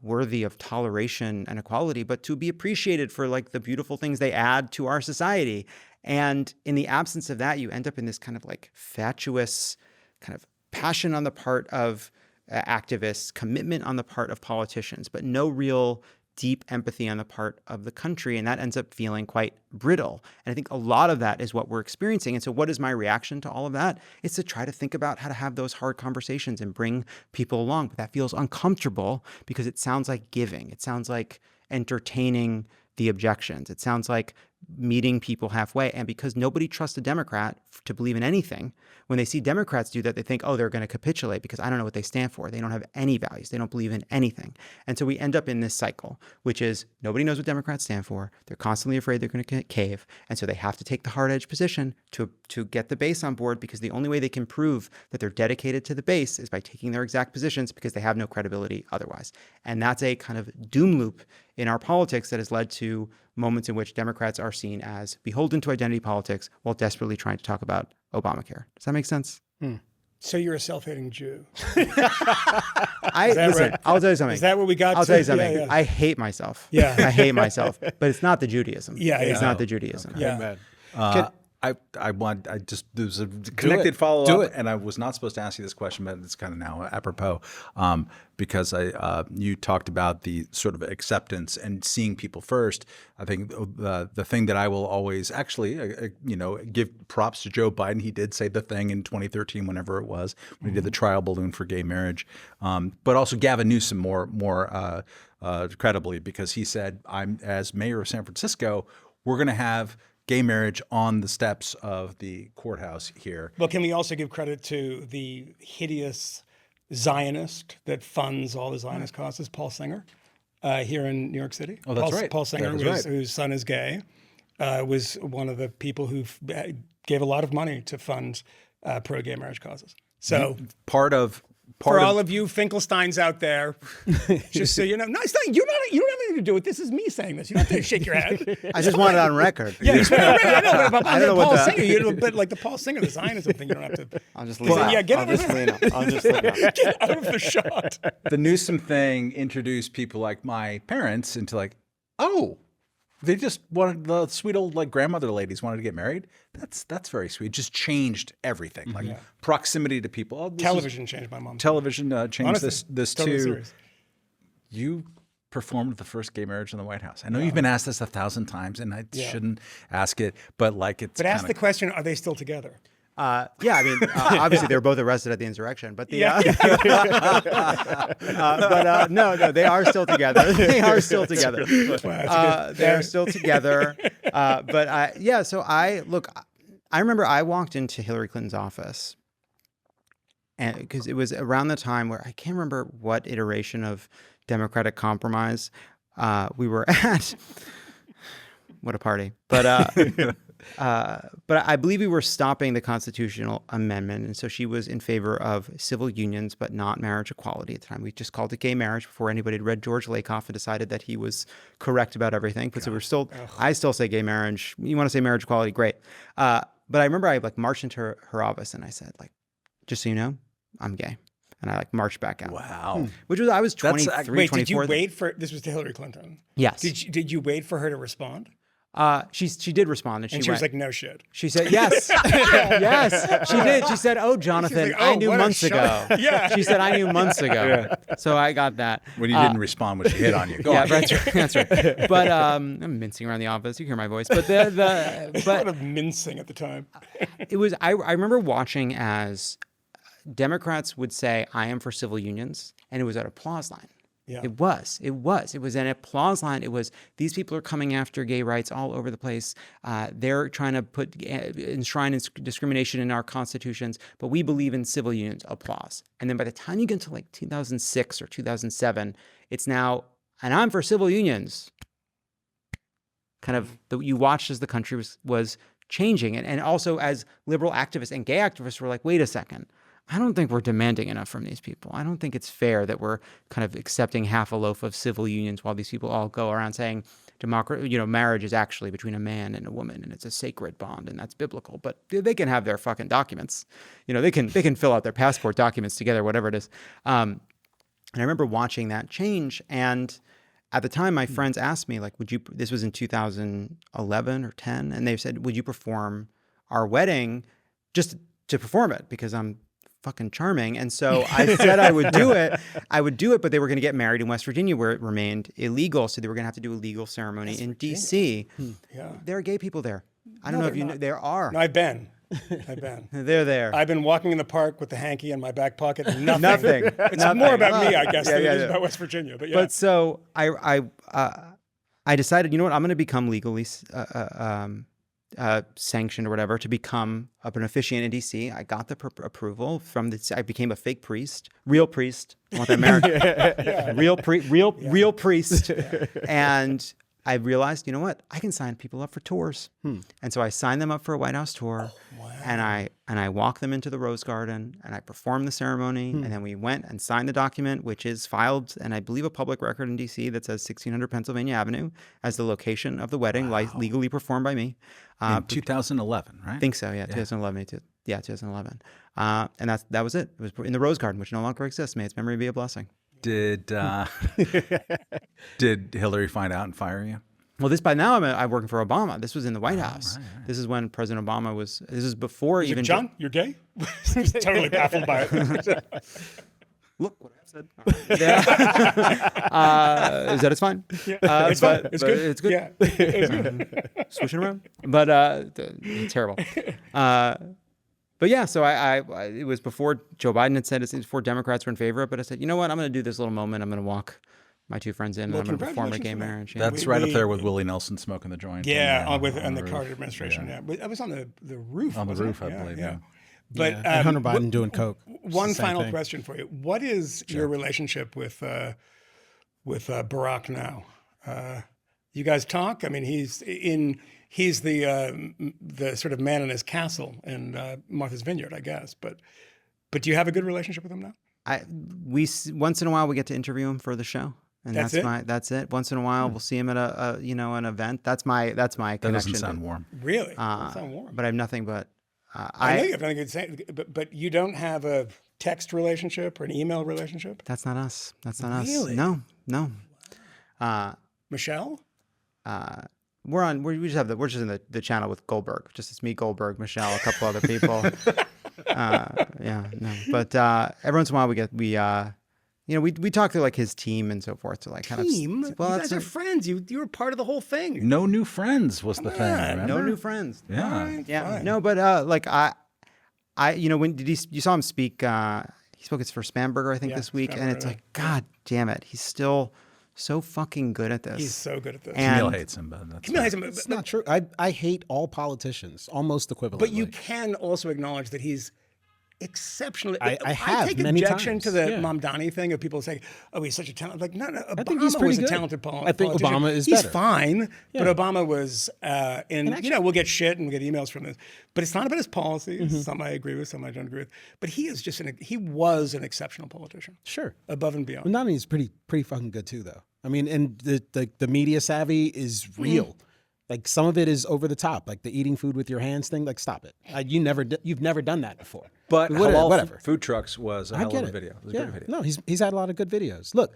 worthy of toleration and equality, but to be appreciated for like the beautiful things they add to our society. And in the absence of that, you end up in this kind of like fatuous kind of passion on the part of activists, commitment on the part of politicians, but no real deep empathy on the part of the country, and that ends up feeling quite brittle. And I think a lot of that is what we're experiencing. And so what is my reaction to all of that? It's to try to think about how to have those hard conversations and bring people along. But that feels uncomfortable because it sounds like giving. It sounds like entertaining the objections. It sounds like meeting people halfway. And because nobody trusts a Democrat to believe in anything, when they see Democrats do that, they think, oh, they're going to capitulate because I don't know what they stand for. They don't have any values. They don't believe in anything. And so we end up in this cycle, which is nobody knows what Democrats stand for. They're constantly afraid they're going to cave. And so they have to take the hard edge position to get the base on board, because the only way they can prove that they're dedicated to the base is by taking their exact positions, because they have no credibility otherwise. And that's a kind of doom loop in our politics that has led to moments in which Democrats are seen as beholden to identity politics while desperately trying to talk about Obamacare. Does that make sense? So you're a self-hating Jew. Listen, right? I'll tell you something. Is that what we got? I'll tell you something. Yeah. I hate myself. Yeah. I hate myself. But it's not the Judaism. It's not the Judaism. Yeah. Amen. There's a connected follow-up, and I was not supposed to ask you this question, but it's kind of now apropos, because you talked about the sort of acceptance and seeing people first. I think the thing that I will always actually, give props to Joe Biden. He did say the thing in 2013, whenever it was, when he did the trial balloon for gay marriage, but also Gavin Newsom more credibly, because he said, "I'm as mayor of San Francisco, we're going to have gay marriage on the steps of the courthouse here." Well, can we also give credit to the hideous Zionist that funds all the Zionist causes, Paul Singer, here in New York City? Oh, that's right. Paul Singer, whose son is gay, was one of the people who gave a lot of money to fund pro-gay marriage causes. So For all of you Finkelsteins out there, just so you know, no, it's not, you don't have anything to do with this. Is me saying this. You don't have to shake your head. I just want it on record. Yeah, you want it on record. I know, but about I don't know Paul what Singer, but like the Paul Singer, the Zionism thing, you don't have to. I'll just lean out. Yeah, I'll just lean out. Get out of the shot. The Newsom thing introduced people like my parents into like, oh, they just wanted, the sweet old like grandmother ladies wanted to get married. That's very sweet. It just changed everything. Like proximity to people. Oh, Television changed my mom. Television changed Honestly, this totally too. serious. You performed the first gay marriage in the White House. I know you've been asked this 1,000 times, and I shouldn't ask it, but like it's. But ask the question: are they still together? I mean, obviously they were both arrested at the insurrection, but no, they are still together. They are still together. They are still together. So I remember I walked into Hillary Clinton's office, and because it was around the time where I can't remember what iteration of Democratic compromise we were at. What a party. But I believe we were stopping the constitutional amendment. And so she was in favor of civil unions, but not marriage equality at the time. We just called it gay marriage before anybody had read George Lakoff and decided that he was correct about everything. But so we're still, I still say gay marriage. You want to say marriage equality? Great. But I remember I like marched into her office and I said, like, just so you know, I'm gay. And I like marched back out. Wow. Which was, I was 23, Wait, 24. did you wait for, this was to Hillary Clinton? Yes. Did you wait for her to respond? She did respond, and she was like, "No shit." She said, "Yes, yes." She did. She said, "Oh, Jonathan, like, oh, I knew months ago." Yeah. She said, "I knew months ago." Yeah. So I got that. When you didn't respond when she hit on you. Go on. That's right. That's right. But I'm mincing around the office. You hear my voice. But a lot of mincing at the time. It was. I remember watching as Democrats would say, "I am for civil unions," and it was an applause line. Yeah. It was an applause line. It was, these people are coming after gay rights all over the place. They're trying to enshrine discrimination in our constitutions, but we believe in civil unions. Applause. And then by the time you get to like 2006 or 2007, it's now, and I'm for civil unions. Kind of, you watched as the country was changing. And also as liberal activists and gay activists were like, wait a second. I don't think we're demanding enough from these people. I don't think it's fair that we're kind of accepting half a loaf of civil unions while these people all go around saying marriage is actually between a man and a woman and it's a sacred bond and that's biblical. But they can have their fucking documents. They can fill out their passport documents together, whatever it is. And I remember watching that change. And at the time, my friends asked me, like, this was in 2011 or 10, and they said, would you perform our wedding just to perform it? Because I'm fucking charming. And so I said I would do it. But they were going to get married in West Virginia where it remained illegal. So they were going to have to do a legal ceremony in D.C. Yeah. There are gay people there. I don't know if you know. There are. No, I've been. They're there. I've been walking in the park with the hanky in my back pocket. Nothing. Nothing. It's more about me, I guess, than it is about West Virginia. But yeah. But so I decided, you know what, I'm going to become legally sanctioned or whatever to become an officiant in DC. I got the approval from I became a fake priest, real priest. I want that American, real priest. And I realized, you know what, I can sign people up for tours. And so I signed them up for a White House tour. Wow. And I walked them into the Rose Garden and I performed the ceremony. And then we went and signed the document, which is filed, and I believe a public record in DC that says 1600 Pennsylvania Avenue as the location of the wedding, legally performed by me. In 2011, right? I think so, yeah. 2011. Yeah, 2011. And that was it. It was in the Rose Garden, which no longer exists. May its memory be a blessing. Did Hillary find out and fire you? Well, by now I'm working for Obama. This was in the White House. Right. This is when President Obama was. This is before even. John, you're gay? He's totally baffled by it. Look what I said. Is that it's fine? Yeah. It's fine. It's good. It's good. Yeah. It's good. Switching around, but terrible. But yeah, so I it was before Joe Biden had said it, before Democrats were in favor of it. But I said, you know what, I'm going to do this little moment. I'm going to walk my two friends in, and I'm going to perform a gay marriage. Yeah. That's right up there with Willie Nelson smoking the joint. Yeah, on the Carter administration. Yeah, but I was on the roof. On the roof, I believe. Yeah. But and Hunter Biden doing coke. One final question for you: what is your relationship with Barack now? You guys talk? I mean, he's the sort of man in his castle in Martha's Vineyard, I guess. But do you have a good relationship with him now? We once in a while we get to interview him for the show, and that's it. Once in a while we'll see him at an event. That's my that connection. Doesn't sound warm. Really? Doesn't sound warm. But I have nothing but. I know you have nothing to say, but you don't have a text relationship or an email relationship? That's not us. Really? No. Michelle? We're just in the channel with Goldberg. Just it's me, Goldberg, Michelle, a couple other people. But every once in a while we talk to like his team and so forth to like kind team? of. Well, you guys are friends. You were part of the whole thing. No new friends was the thing. Remember? No new friends. Yeah. Right, yeah. fine. No, but like I when you saw him speak? He spoke at for Spamberger, I think, this week, and it's like, God damn it, he's still so fucking good at this. He's so good at this. Kmele hates him, but that's Kmele hates him. It's not true. I hate all politicians, almost equivalently. But you can also acknowledge that he's exceptionally. I have take many objection times. to the Yeah. Mamdani thing of people saying, "Oh, he's such a talent." Like, no, I think he's Obama pretty was a good. talented politician. I think Obama is He's better. fine, Yeah. but Obama was. We'll get shit and we'll get emails from this, but it's not about his policies. Some I agree with, some I don't agree with. But he is just he was an exceptional politician. Sure. Above and beyond. Mamdani is pretty fucking good too, though. I mean, and the media savvy is real. Like some of it is over the top, like the eating food with your hands thing. Like, stop it. You've never done that before. But whatever. Food trucks was a hell of a video. It was a Yeah. great video. No, he's had a lot of good videos. Look,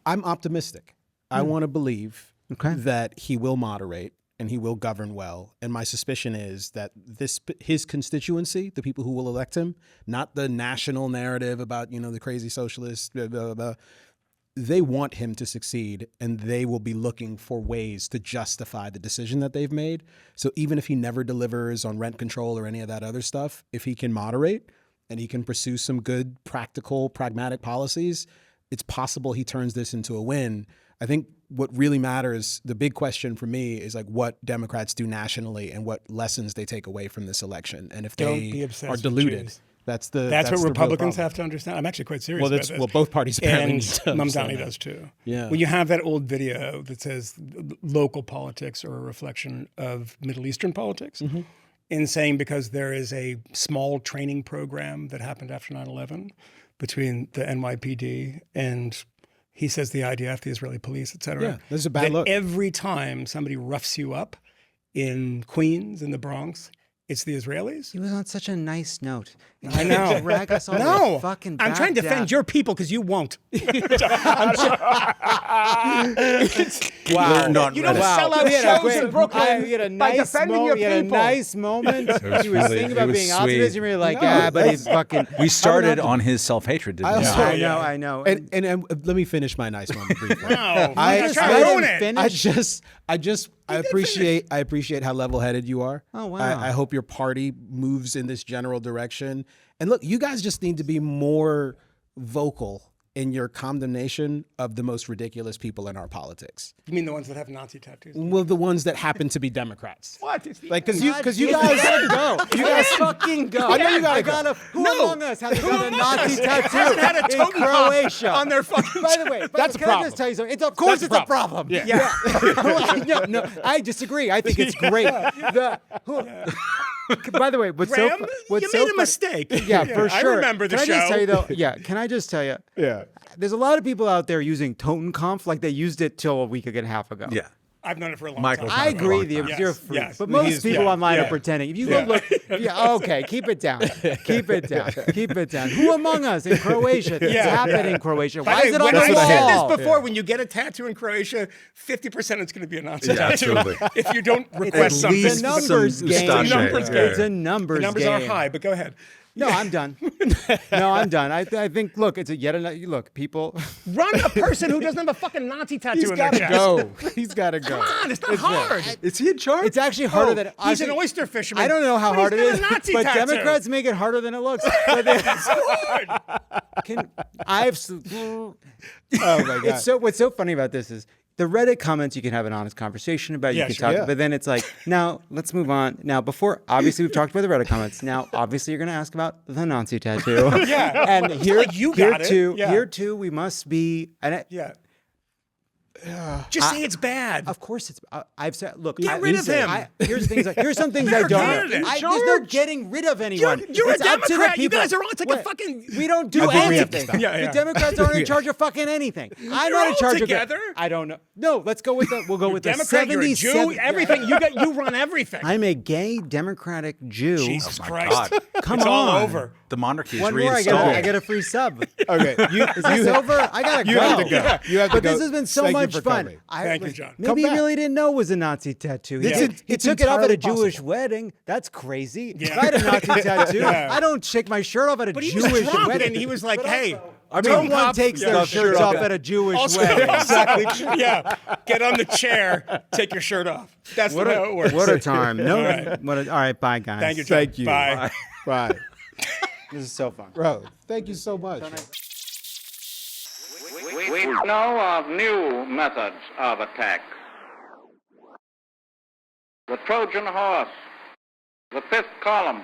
I'm optimistic. I want to believe that he will moderate and he will govern well. And my suspicion is that his constituency, the people who will elect him, not the national narrative about the crazy socialists, blah, blah, blah, they want him to succeed, and they will be looking for ways to justify the decision that they've made. So even if he never delivers on rent control or any of that other stuff, if he can moderate and he can pursue some good, practical, pragmatic policies, it's possible he turns this into a win. I think what really matters, the big question for me is like what Democrats do nationally and what lessons they take away from this election. And if they are deluded. That's what Republicans have to understand. I'm actually quite serious about this. Well, both parties apparently and do. Mamdani does too. Yeah. When you have that old video that says local politics are a reflection of Middle Eastern politics, in saying because there is a small training program that happened after 9/11 between the NYPD and he says the IDF, the Israeli police, et cetera. Yeah, this is a bad look. Every time somebody roughs you up in Queens, in the Bronx, It's the Israelis? He was on such a nice note. And I know. Drag us all No. the fucking I'm trying to defend Baghdad. your people because you won't. Wow. You don't sell out shows in Brooklyn We had a by nice defending your moment. We had a people. nice moment. He was thinking about being sweet. optimistic. And we were like, yeah, but he's fucking. We started on his self-hatred, didn't we? I know. And let me finish my nice moment briefly. No, I I'm trying to ruin didn't it. finish. I appreciate how level-headed you are. Oh, wow. I hope your party moves in this general direction. And look, you guys just need to be more vocal in your condemnation of the most ridiculous people in our politics. You mean the ones that have Nazi tattoos? Well, the ones that happen to be Democrats. What? Like, because you guys go. You guys fucking go. I know you gotta go. Who among us has got a Nazi tattoo Hasn't had a in token Croatia on their fucking. By the way, That's a can problem. I just tell you something? Of course it's a problem. Yeah. no, I disagree. I think it's great. By the way, what's Graham, what's you so made a funny- mistake. Yeah, for sure. I remember the Can show. I just tell you though? Yeah, can I just tell you? Yeah. There's a lot of people out there using Totenkampf like they used it till a week and a half ago. Yeah. I've known it for a long Michael, time. I agree. You're a Yes, freak. yes. But most He's- people yeah, online yeah. are pretending. If you go look, okay, keep it down. Keep it down. Keep it down. Who among us in Croatia? It's happening in Croatia. Why is it on the I wall? said this before. When you get a tattoo in Croatia, 50% it's going to be a Nazi tattoo. absolutely. If you don't request something. It's a numbers some game. ustache. Numbers game. It's a numbers The numbers game. are high, but go ahead. No, I'm done. No, I'm done. I think, look, it's yet another, look, people. Run a person who doesn't have a fucking Nazi tattoo He's in their got to chest. go. He's got to go. Come on, it's not hard. Is he in charge? It's actually harder Oh, than he's honestly, an oyster fisherman. I don't know how but hard it he's is, got a Nazi but tattoo. Democrats make it harder than it looks. But It's so hard. Oh my God. It's so. What's so funny about this is the Reddit comments. You can have an honest conversation about. Yeah, You can sure. talk, Yeah. but then it's like, now let's move on. Now, before obviously we've talked about the Reddit comments. Now, obviously you're going to ask about the Nazi tattoo. Yeah. and It's here, not like you here got it. too, Yeah. here too, we must be. And Yeah. Just say it's bad. Of course, it's. I've said, look. Get rid of him. Here's things. Here's some things I You're don't. candidate. There's no getting rid of anyone. You're a It's up to the Democrat. You people. guys are all. It's like a Wait, fucking. We don't do I think we have to anything. stop. Yeah, yeah. The Democrats aren't in charge of fucking anything. I'm not in all charge of together. I don't know. No, let's go with the. We'll go with the Democrat, you're a Jew, 77. everything. You run everything. I'm a gay Democratic Jew. Jesus my Christ. God. Come it's on. all over. The monarchy is One more, I reinstalled. get a free sub. Okay. Is this over? I gotta go. You have to go. You have to But go. this has been so Thank you much for fun. coming. Thank you, John. Maybe Come he back. really didn't know it was a Nazi tattoo. He, Yeah. he It's took it off at a entirely Jewish possible. wedding. That's crazy. Yeah. If I had a Nazi tattoo, Yeah. I don't shake my shirt off at a But he Jewish was drunk wedding. and he was like, hey. No one takes their shirts off at a Jewish wedding. Exactly. Yeah. Get on the chair. Take your shirt off. That's how it works. What a time. No, All right. all right, bye, guys. Thank you, John. Thank you. Bye. Bye. This is so fun. Bro, thank you so much. We know of new methods of attack. The Trojan horse, the fifth column.